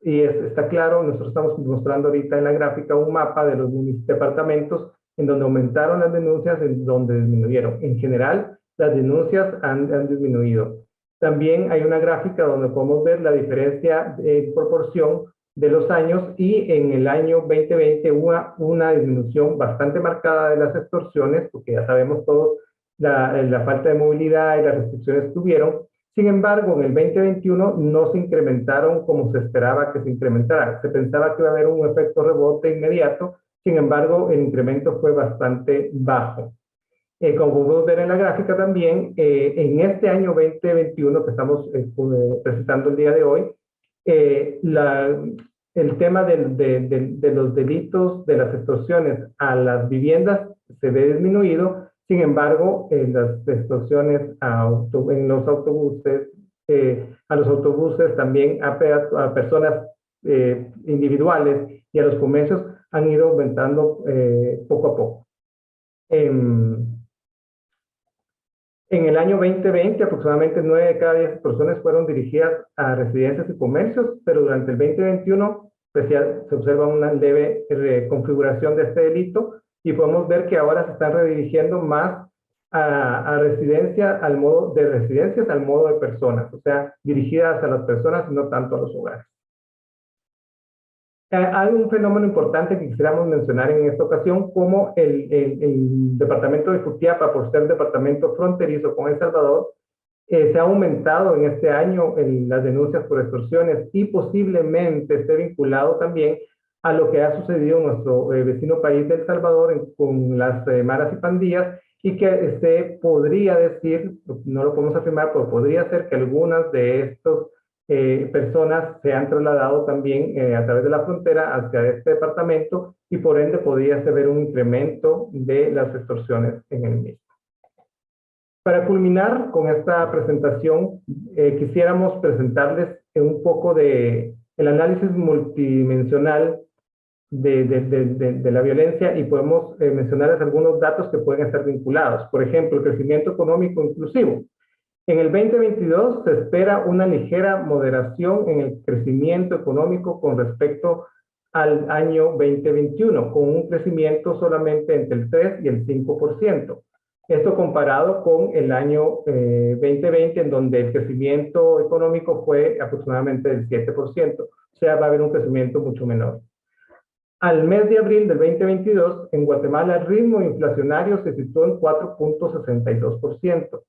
y está claro, nosotros estamos mostrando ahorita en la gráfica un mapa de los departamentos en donde aumentaron las denuncias, en donde disminuyeron. En general, las denuncias han disminuido. También hay una gráfica donde podemos ver la diferencia en proporción de los años, y en el año 2020 hubo una disminución bastante marcada de las extorsiones, porque ya sabemos todos la falta de movilidad y las restricciones que tuvieron. Sin embargo, en el 2021 no se incrementaron como se esperaba que se incrementaran. Se pensaba que iba a haber un efecto rebote inmediato, sin embargo, el incremento fue bastante bajo. Como podemos ver en la gráfica también, en este año 2021 que estamos presentando el día de hoy, el tema de los delitos, de las extorsiones a las viviendas se ve disminuido. Sin embargo, las extorsiones en los autobuses, a los autobuses, también a personas individuales y a los comercios han ido aumentando poco a poco. En el año 2020, aproximadamente 9 de cada 10 personas fueron dirigidas a residencias y comercios, pero durante el 2021 pues ya se observa una leve reconfiguración de este delito, y podemos ver que ahora se están redirigiendo más a residencias al modo de personas, o sea, dirigidas a las personas y no tanto a los hogares. Hay un fenómeno importante que quisiéramos mencionar en esta ocasión, como el departamento de Jutiapa, por ser departamento fronterizo con El Salvador, se ha aumentado en este año las denuncias por extorsiones, y posiblemente esté vinculado también a lo que ha sucedido en nuestro vecino país de El Salvador con las maras y pandillas, y que se podría decir, no lo podemos afirmar, pero podría ser que algunas de estas personas se han trasladado también a través de la frontera hacia este departamento, y por ende podría haber un incremento de las extorsiones en el mismo. Para culminar con esta presentación, quisiéramos presentarles un poco el análisis multidimensional de la violencia, y podemos mencionarles algunos datos que pueden estar vinculados. Por ejemplo, el crecimiento económico inclusivo. En el 2022 se espera una ligera moderación en el crecimiento económico con respecto al año 2021, con un crecimiento solamente entre el 3 y el 5%. Esto comparado con el año 2020, en donde el crecimiento económico fue aproximadamente del 7%. O sea, va a haber un crecimiento mucho menor. Al mes de abril del 2022, en Guatemala el ritmo inflacionario se situó en 4.62%.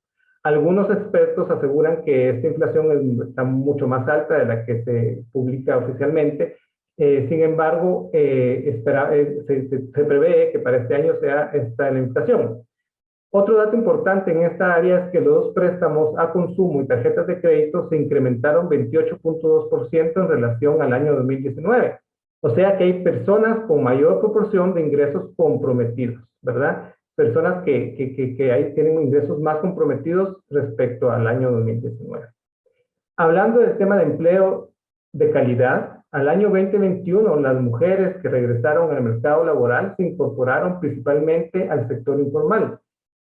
Algunos expertos aseguran que esta inflación está mucho más alta de la que se publica oficialmente. Sin embargo, se prevé que para este año sea esta la inflación. Otro dato importante en esta área es que los préstamos a consumo y tarjetas de crédito se incrementaron 28.2% en relación al año 2019. O sea que hay personas con mayor proporción de ingresos comprometidos, ¿verdad? Personas que ahí tienen ingresos más comprometidos respecto al año 2019. Hablando del tema de empleo de calidad, al año 2021 las mujeres que regresaron al mercado laboral se incorporaron principalmente al sector informal.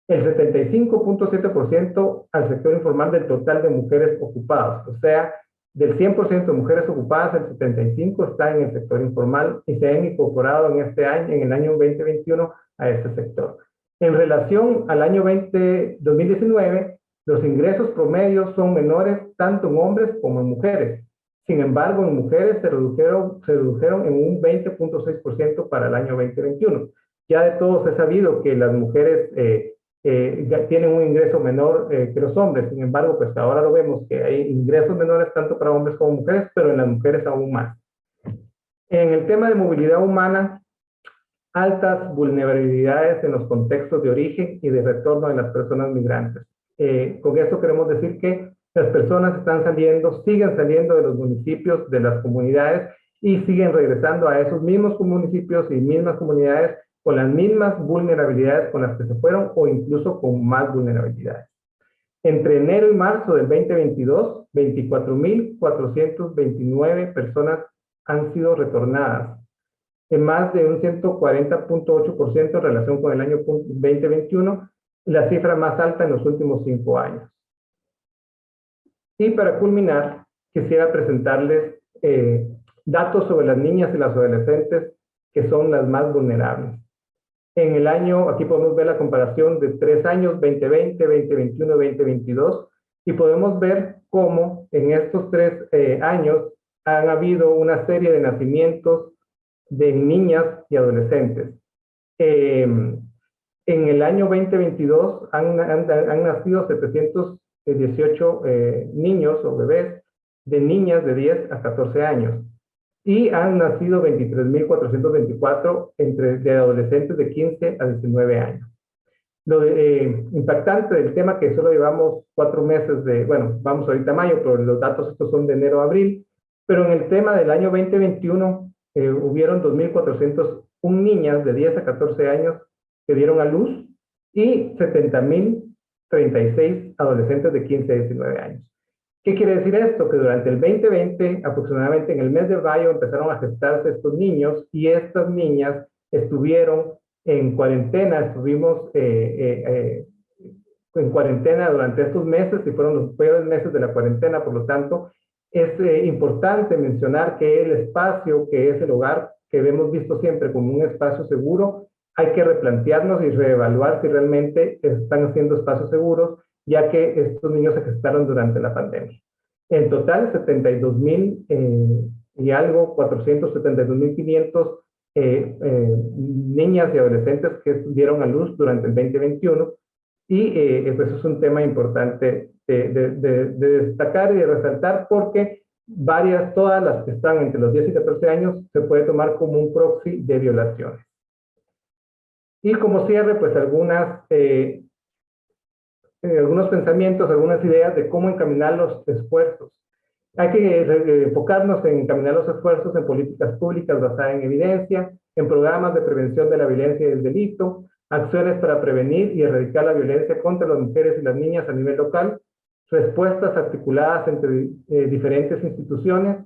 El 75.7% al sector informal del total de mujeres ocupadas. O sea, del 100% de mujeres ocupadas, el 75% está en el sector informal, y se han incorporado en este año, en el año 2021, a este sector. En relación al año 2019, los ingresos promedios son menores tanto en hombres como en mujeres. Sin embargo, en mujeres se redujeron en un 20.6% para el año 2021. Ya de todos es sabido que las mujeres ya tienen un ingreso menor que los hombres. Sin embargo, pues ahora lo vemos que hay ingresos menores tanto para hombres como mujeres, pero en las mujeres aún más. En el tema de movilidad humana, altas vulnerabilidades en los contextos de origen y de retorno de las personas migrantes. Con esto queremos decir que las personas siguen saliendo de los municipios, de las comunidades, y siguen regresando a esos mismos municipios y mismas comunidades con las mismas vulnerabilidades con las que se fueron o incluso con más vulnerabilidades. Entre enero y marzo del 2022, 24.429 personas han sido retornadas, en más de un 140.8% en relación con el año 2021, la cifra más alta en los últimos 5 años. Y para culminar, quisiera presentarles datos sobre las niñas y las adolescentes que son las más vulnerables. En el año, aquí podemos ver la comparación de 3 años, 2020, 2021, 2022, y podemos ver cómo en estos 3 años han habido una serie de nacimientos de niñas y adolescentes. En el año 2022 han nacido 718 niños o bebés de niñas de 10 a 14 años. Y han nacido 23.424 de adolescentes de 15 a 19 años. Lo impactante del tema que solo llevamos 4 meses bueno, vamos ahorita a mayo, pero los datos estos son de enero a abril, pero en el tema del año 2021 hubieron 2.401 niñas de 10 a 14 años que dieron a luz y 70.036 adolescentes de 15 a 19 años. ¿Qué quiere decir esto? Que durante el 2020, aproximadamente en el mes de mayo, empezaron a gestarse estos niños y estas niñas estuvieron en cuarentena, estuvimos en cuarentena durante estos meses y fueron los peores meses de la cuarentena, por lo tanto, es importante mencionar que el espacio, que es el hogar, que hemos visto siempre como un espacio seguro, hay que replantearnos y reevaluar si realmente están siendo espacios seguros, ya que estos niños se gestaron durante la pandemia. En total, 72.000 y algo, 472.500 niñas y adolescentes que dieron a luz durante el 2021, y pues es un tema importante de destacar y de resaltar, porque todas las que están entre los 10 y 14 años, se puede tomar como un proxy de violaciones. Y como cierre, pues algunos pensamientos, algunas ideas de cómo encaminar los esfuerzos. Hay que enfocarnos en encaminar los esfuerzos en políticas públicas basadas en evidencia, en programas de prevención de la violencia y el delito, acciones para prevenir y erradicar la violencia contra las mujeres y las niñas a nivel local, respuestas articuladas entre diferentes instituciones,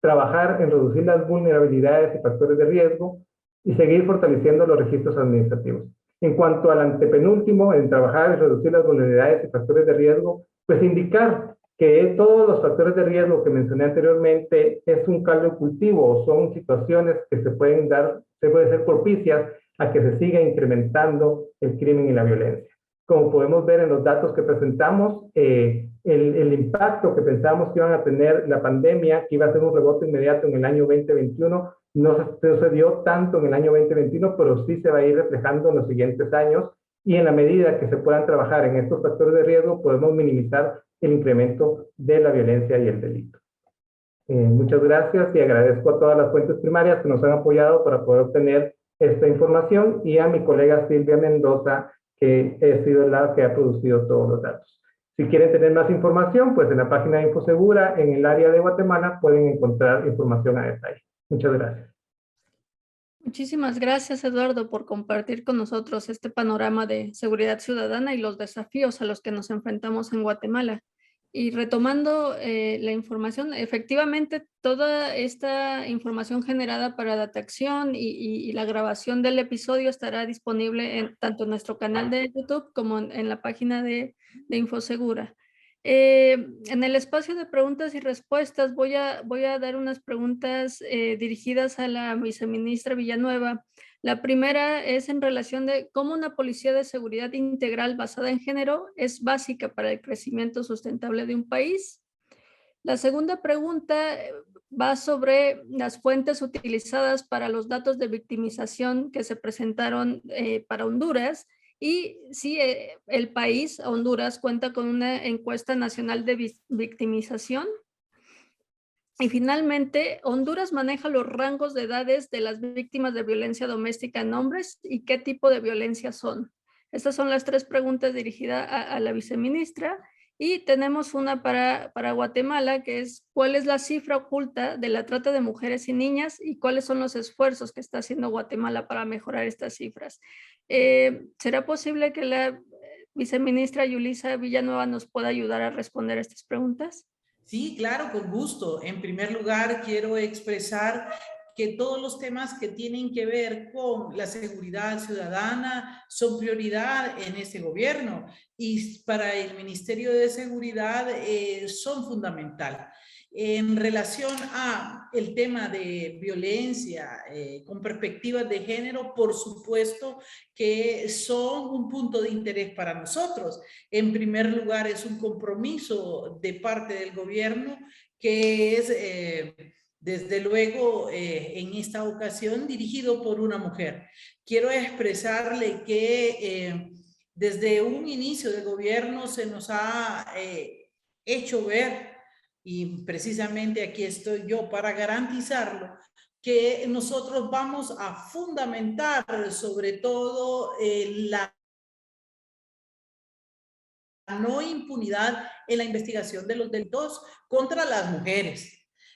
trabajar en reducir las vulnerabilidades y factores de riesgo y seguir fortaleciendo los registros administrativos. En cuanto al antepenúltimo, en trabajar y reducir las vulnerabilidades y factores de riesgo, pues indicar que todos los factores de riesgo que mencioné anteriormente es un caldo de cultivo o son situaciones que se pueden ser propicias a que se siga incrementando el crimen y la violencia. Como podemos ver en los datos que presentamos, el impacto que pensábamos que iban a tener la pandemia, que iba a ser un rebote inmediato en el año 2021, no se dio tanto en el año 2021, pero sí se va a ir reflejando en los siguientes años, y en la medida que se puedan trabajar en estos factores de riesgo, podemos minimizar el incremento de la violencia y el delito. Muchas gracias y agradezco a todas las fuentes primarias que nos han apoyado para poder obtener esta información, y a mi colega Silvia Mendoza, que ha sido la que ha producido todos los datos. Si quieren tener más información, pues en la página de Infosegura, en el área de Guatemala, pueden encontrar información a detalle. Muchas gracias. Muchísimas gracias, Eduardo, por compartir con nosotros este panorama de seguridad ciudadana y los desafíos a los que nos enfrentamos en Guatemala. Y retomando la información, efectivamente, toda esta información generada para Dataacción y la grabación del episodio estará disponible tanto en nuestro canal de YouTube como en la página de Infosegura. En el espacio de preguntas y respuestas voy a dar unas preguntas dirigidas a la viceministra Villanueva. La primera es en relación de cómo una policía de seguridad integral basada en género es básica para el crecimiento sustentable de un país. La segunda pregunta va sobre las fuentes utilizadas para los datos de victimización que se presentaron para Honduras, y si el país, Honduras, cuenta con una encuesta nacional de victimización. Y finalmente, Honduras maneja los rangos de edades de las víctimas de violencia doméstica en hombres y qué tipo de violencia son. Estas son las 3 preguntas dirigidas a la viceministra. Y tenemos una para Guatemala, que es ¿cuál es la cifra oculta de la trata de mujeres y niñas y cuáles son los esfuerzos que está haciendo Guatemala para mejorar estas cifras? ¿Será posible que la viceministra Yulisa Villanueva nos pueda ayudar a responder a estas preguntas? Sí, claro, con gusto. En primer lugar, quiero expresar que todos los temas que tienen que ver con la seguridad ciudadana son prioridad en este gobierno y para el Ministerio de Seguridad son fundamental. En relación a el tema de violencia con perspectivas de género, por supuesto que son un punto de interés para nosotros. En primer lugar, es un compromiso de parte del gobierno que es desde luego, en esta ocasión, dirigido por una mujer. Quiero expresarle que desde un inicio de gobierno se nos ha hecho ver, y precisamente aquí estoy yo para garantizarlo, que nosotros vamos a fundamentar sobre todo la no impunidad en la investigación de los delitos contra las mujeres.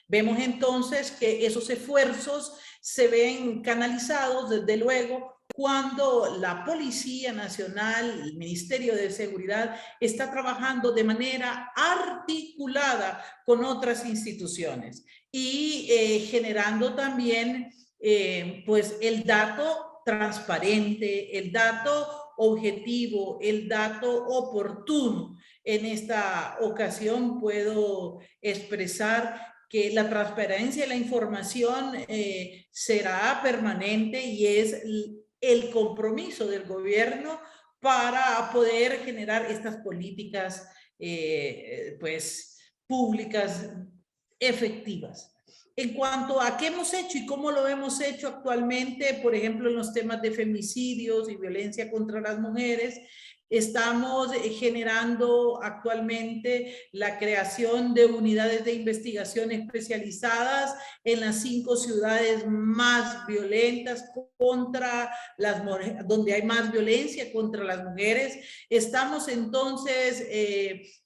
Vemos entonces que esos esfuerzos se ven canalizados, desde luego, cuando la Policía Nacional, el Ministerio de Seguridad, está trabajando de manera articulada con otras instituciones y generando también pues el dato transparente, el dato objetivo, el dato oportuno. En esta ocasión puedo expresar que la transparencia de la información será permanente y es el compromiso del gobierno para poder generar estas políticas pues públicas efectivas. En cuanto a qué hemos hecho y cómo lo hemos hecho actualmente, por ejemplo, en los temas de femicidios y violencia contra las mujeres, estamos generando actualmente la creación de unidades de investigación especializadas en las 5 ciudades más violentas contra las mujeres, donde hay más violencia contra las mujeres. Estamos entonces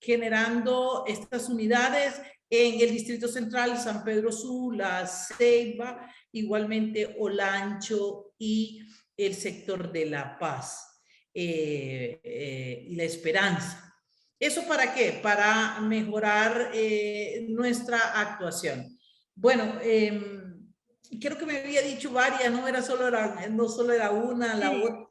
generando estas unidades en el Distrito Central, San Pedro Sula, Ceiba, igualmente Olancho y el sector de La Paz y La Esperanza. ¿Eso para qué? Para mejorar nuestra actuación. Bueno, creo que me había dicho varias, no solo era una, la otra.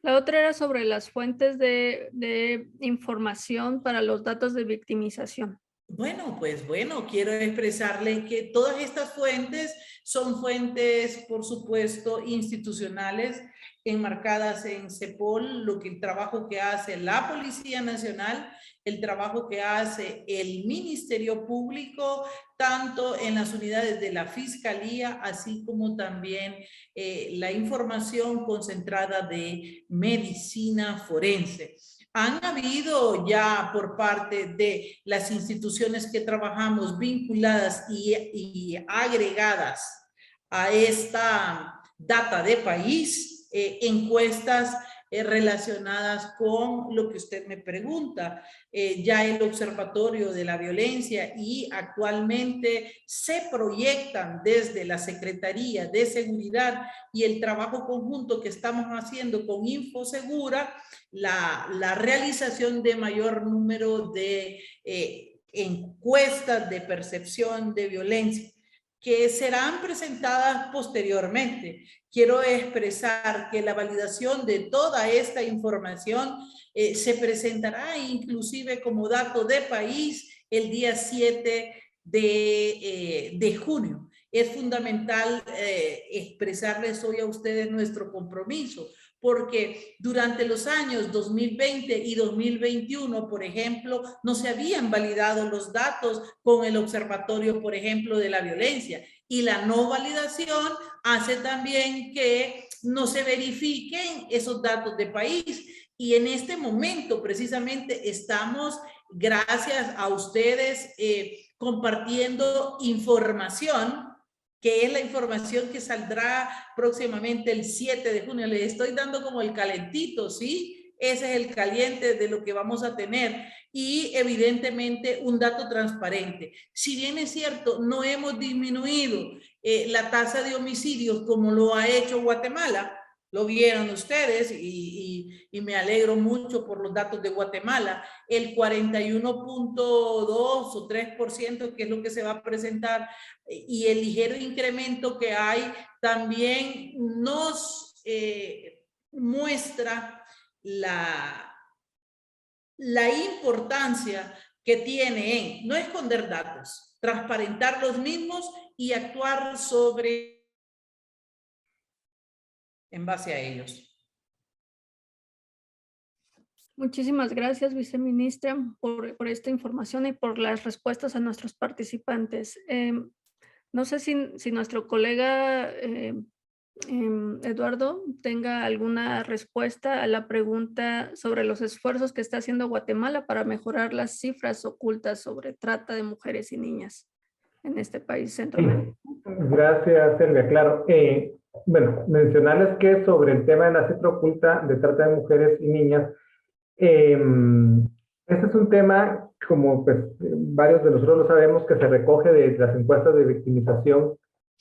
La otra era sobre las fuentes de información para los datos de victimización. Bueno, pues bueno, quiero expresarle que todas estas fuentes son fuentes, por supuesto, institucionales, enmarcadas en CEPOL, el trabajo que hace la Policía Nacional, el trabajo que hace el Ministerio Público, tanto en las unidades de la Fiscalía, así como también la información concentrada de medicina forense. Han habido ya por parte de las instituciones que trabajamos vinculadas y agregadas a esta data de país, encuestas relacionadas con lo que usted me pregunta. Ya el Observatorio de la Violencia y actualmente se proyectan desde la Secretaría de Seguridad y el trabajo conjunto que estamos haciendo con Infosegura, la realización de mayor número de encuestas de percepción de violencia que serán presentadas posteriormente. Quiero expresar que la validación de toda esta información se presentará inclusive como dato de país el día 7 de junio. Es fundamental expresarles hoy a ustedes nuestro compromiso, porque durante los años 2020 y 2021, por ejemplo, no se habían validado los datos con el Observatorio, por ejemplo, de la Violencia. Y la no validación hace también que no se verifiquen esos datos de país. Y en este momento, precisamente, estamos, gracias a ustedes, compartiendo información, que es la información que saldrá próximamente el 7 de junio. Les estoy dando como el calentito, ¿sí? Ese es el caliente de lo que vamos a tener. y evidentemente un dato transparente. Si bien es cierto, no hemos disminuido la tasa de homicidios como lo ha hecho Guatemala, lo vieron ustedes y me alegro mucho por los datos de Guatemala, el 41.2 o 3%, que es lo que se va a presentar, y el ligero incremento que hay también nos muestra la importancia que tiene en no esconder datos, transparentar los mismos y actuar en base a ellos. Muchísimas gracias, viceministra, por esta información y por las respuestas a nuestros participantes. No sé si nuestro colega Eduardo tenga alguna respuesta a la pregunta sobre los esfuerzos que está haciendo Guatemala para mejorar las cifras ocultas sobre trata de mujeres y niñas en este país centroamericano. Gracias, Silvia. Claro. Bueno, mencionarles que sobre el tema de la cifra oculta de trata de mujeres y niñas, este es un tema, como pues, varios de nosotros lo sabemos, que se recoge de las encuestas de victimización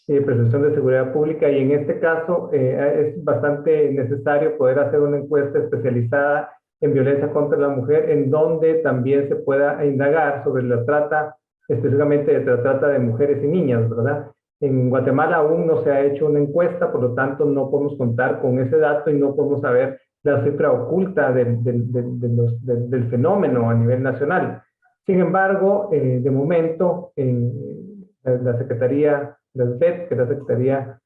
y de percepción de seguridad pública, y en este caso es bastante necesario poder hacer una encuesta especializada en violencia contra la mujer, en donde también se pueda indagar sobre la trata, específicamente de la trata de mujeres y niñas, ¿verdad? En Guatemala aún no se ha hecho una encuesta, por lo tanto no podemos contar con ese dato y no podemos saber la cifra oculta del fenómeno a nivel nacional. Sin embargo, de momento, la Secretaría, la SBET, que es la Secretaría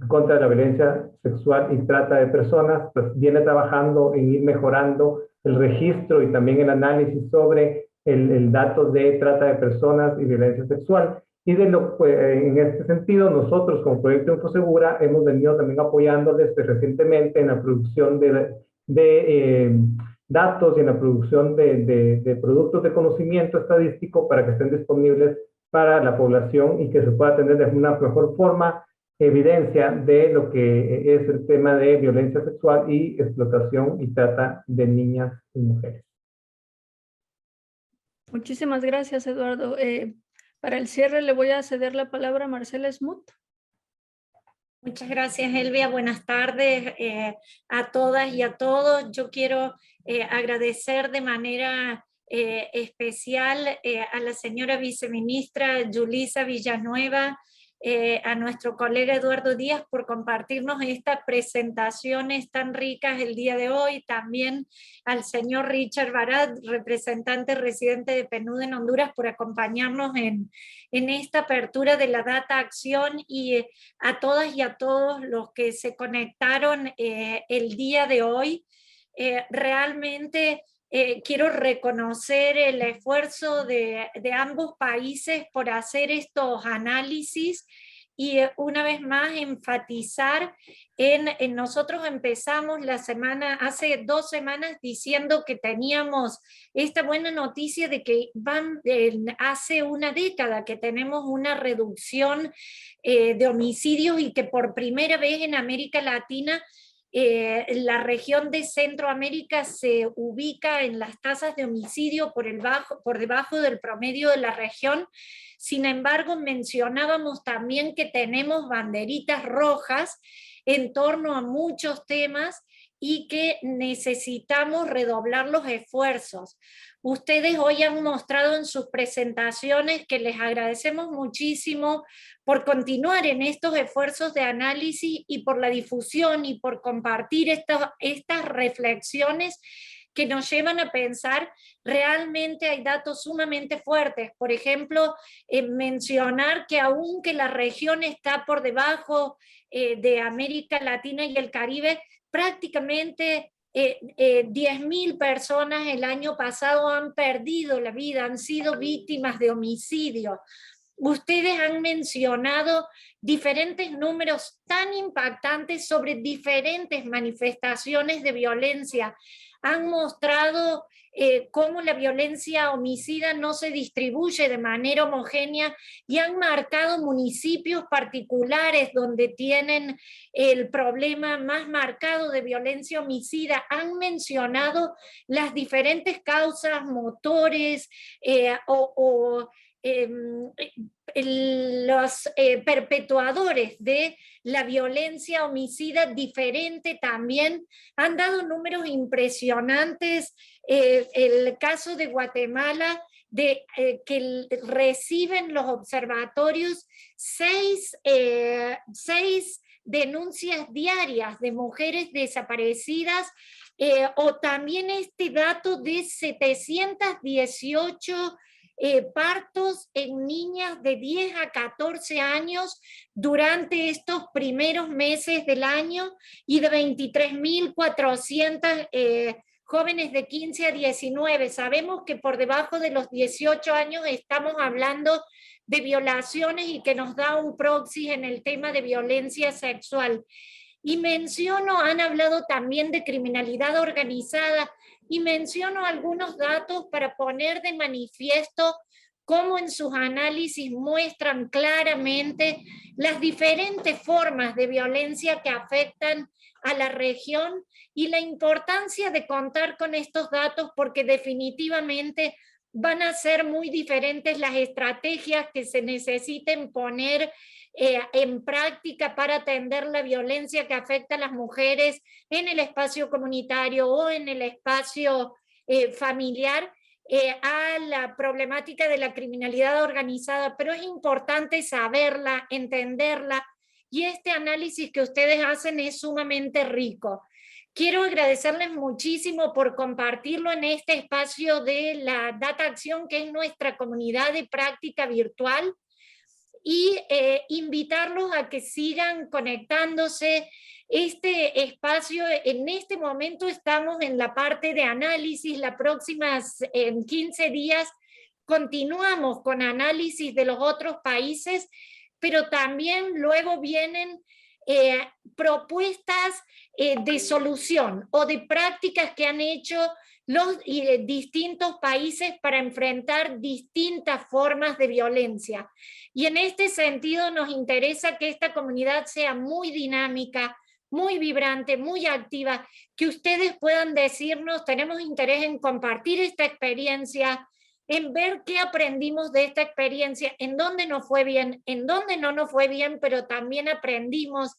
contra la Violencia Sexual y Trata de Personas, pues viene trabajando en ir mejorando el registro y también el análisis sobre el dato de trata de personas y violencia sexual. Y en este sentido, nosotros como Proyecto Infosegura hemos venido también apoyándoles recientemente en la producción de datos y en la producción de productos de conocimiento estadístico para que estén disponibles para la población y que se pueda tener de una mejor forma evidencia de lo que es el tema de violencia sexual y explotación y trata de niñas y mujeres. Muchísimas gracias, Eduardo. Para el cierre le voy a ceder la palabra a Marcela Smoot. Muchas gracias, Elvia. Buenas tardes a todas y a todos. Yo quiero agradecer de manera especial a la señora viceministra Yulisa Villanueva, a nuestro colega Eduardo Díaz por compartirnos estas presentaciones tan ricas el día de hoy, también al señor Richard Barat, representante residente de PNUD en Honduras, por acompañarnos en esta apertura de la Data Acción, y a todas y a todos los que se conectaron el día de hoy. Realmente quiero reconocer el esfuerzo de ambos países por hacer estos análisis y una vez más enfatizar en nosotros empezamos hace 2 semanas diciendo que teníamos esta buena noticia de que hace una década que tenemos una reducción de homicidios y que por primera vez en América Latina la región de Centroamérica se ubica en las tasas de homicidio por debajo del promedio de la región. Sin embargo, mencionábamos también que tenemos banderitas rojas en torno a muchos temas y que necesitamos redoblar los esfuerzos. Ustedes hoy han mostrado en sus presentaciones que les agradecemos muchísimo por continuar en estos esfuerzos de análisis y por la difusión y por compartir estas reflexiones que nos llevan a pensar. Realmente hay datos sumamente fuertes. Por ejemplo, mencionar que aunque la región está por debajo de América Latina y el Caribe, prácticamente 10.000 personas el año pasado han perdido la vida, han sido víctimas de homicidio. Ustedes han mencionado diferentes números tan impactantes sobre diferentes manifestaciones de violencia. han mostrado cómo la violencia homicida no se distribuye de manera homogénea y han marcado municipios particulares donde tienen el problema más marcado de violencia homicida. Han mencionado las diferentes causas, motores los perpetuadores de la violencia homicida diferente también. Han dado números impresionantes. El caso de Guatemala, que reciben los observatorios 6 denuncias diarias de mujeres desaparecidas, o también este dato de 718 partos en niñas de 10 a 14 años durante estos primeros meses del año, y de 23.400 jóvenes de 15 a 19. Sabemos que por debajo de los 18 años estamos hablando de violaciones y que nos da un proxy en el tema de violencia sexual. Y han hablado también de criminalidad organizada, y menciono algunos datos para poner de manifiesto cómo en sus análisis muestran claramente las diferentes formas de violencia que afectan a la región, y la importancia de contar con estos datos, porque definitivamente van a ser muy diferentes las estrategias que se necesiten poner en práctica para atender la violencia que afecta a las mujeres en el espacio comunitario o en el espacio familiar, a la problemática de la criminalidad organizada. Pero es importante saberla, entenderla, y este análisis que ustedes hacen es sumamente rico. Quiero agradecerles muchísimo por compartirlo en este espacio de la Data Acción, que es nuestra comunidad de práctica virtual, y invitarlos a que sigan conectándose. Este espacio, en este momento estamos en la parte de análisis. Las próximas 15 días continuamos con análisis de los otros países, pero también luego vienen propuestas de solución o de prácticas que han hecho los distintos países para enfrentar distintas formas de violencia. Y en este sentido nos interesa que esta comunidad sea muy dinámica, muy vibrante, muy activa, que ustedes puedan decirnos: tenemos interés en compartir esta experiencia, en ver qué aprendimos de esta experiencia, en dónde nos fue bien, en dónde no nos fue bien, pero también aprendimos,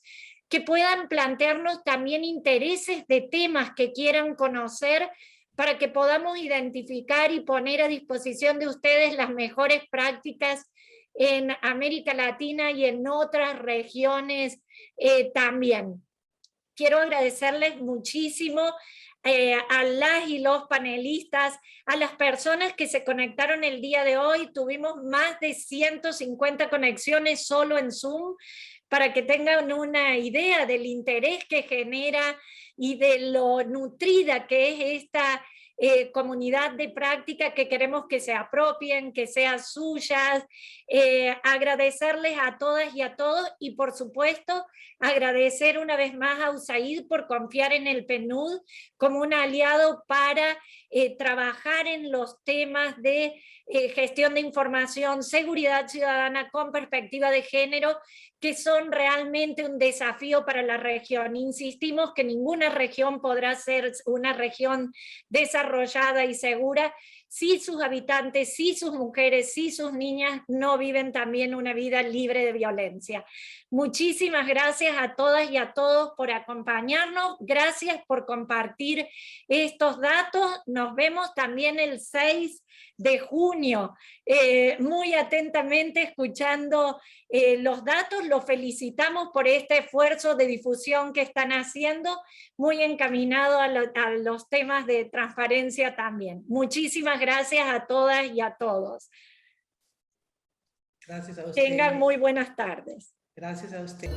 que puedan plantearnos también intereses de temas que quieran conocer, para que podamos identificar y poner a disposición de ustedes las mejores prácticas en América Latina y en otras regiones también. Quiero agradecerles muchísimo a las y los panelistas, a las personas que se conectaron el día de hoy. Tuvimos más de 150 conexiones solo en Zoom, para que tengan una idea del interés que genera y de lo nutrida que es esta comunidad de práctica, que queremos que se apropien, que sean suyas. Agradecerles a todas y a todos, y por supuesto agradecer una vez más a USAID por confiar en el PNUD como un aliado para trabajar en los temas de gestión de información, seguridad ciudadana con perspectiva de género, que son realmente un desafío para la región. Insistimos que ninguna región podrá ser una región desarrollada y segura si sus habitantes, si sus mujeres, si sus niñas no viven también una vida libre de violencia. Muchísimas gracias a todas y a todos por acompañarnos. Gracias por compartir estos datos. Nos vemos también el 6 de junio, muy atentamente escuchando los datos. Los felicitamos por este esfuerzo de difusión que están haciendo, muy encaminado a los temas de transparencia también. Muchísimas gracias a todas y a todos. Gracias a usted. Tengan muy buenas tardes. Gracias a usted.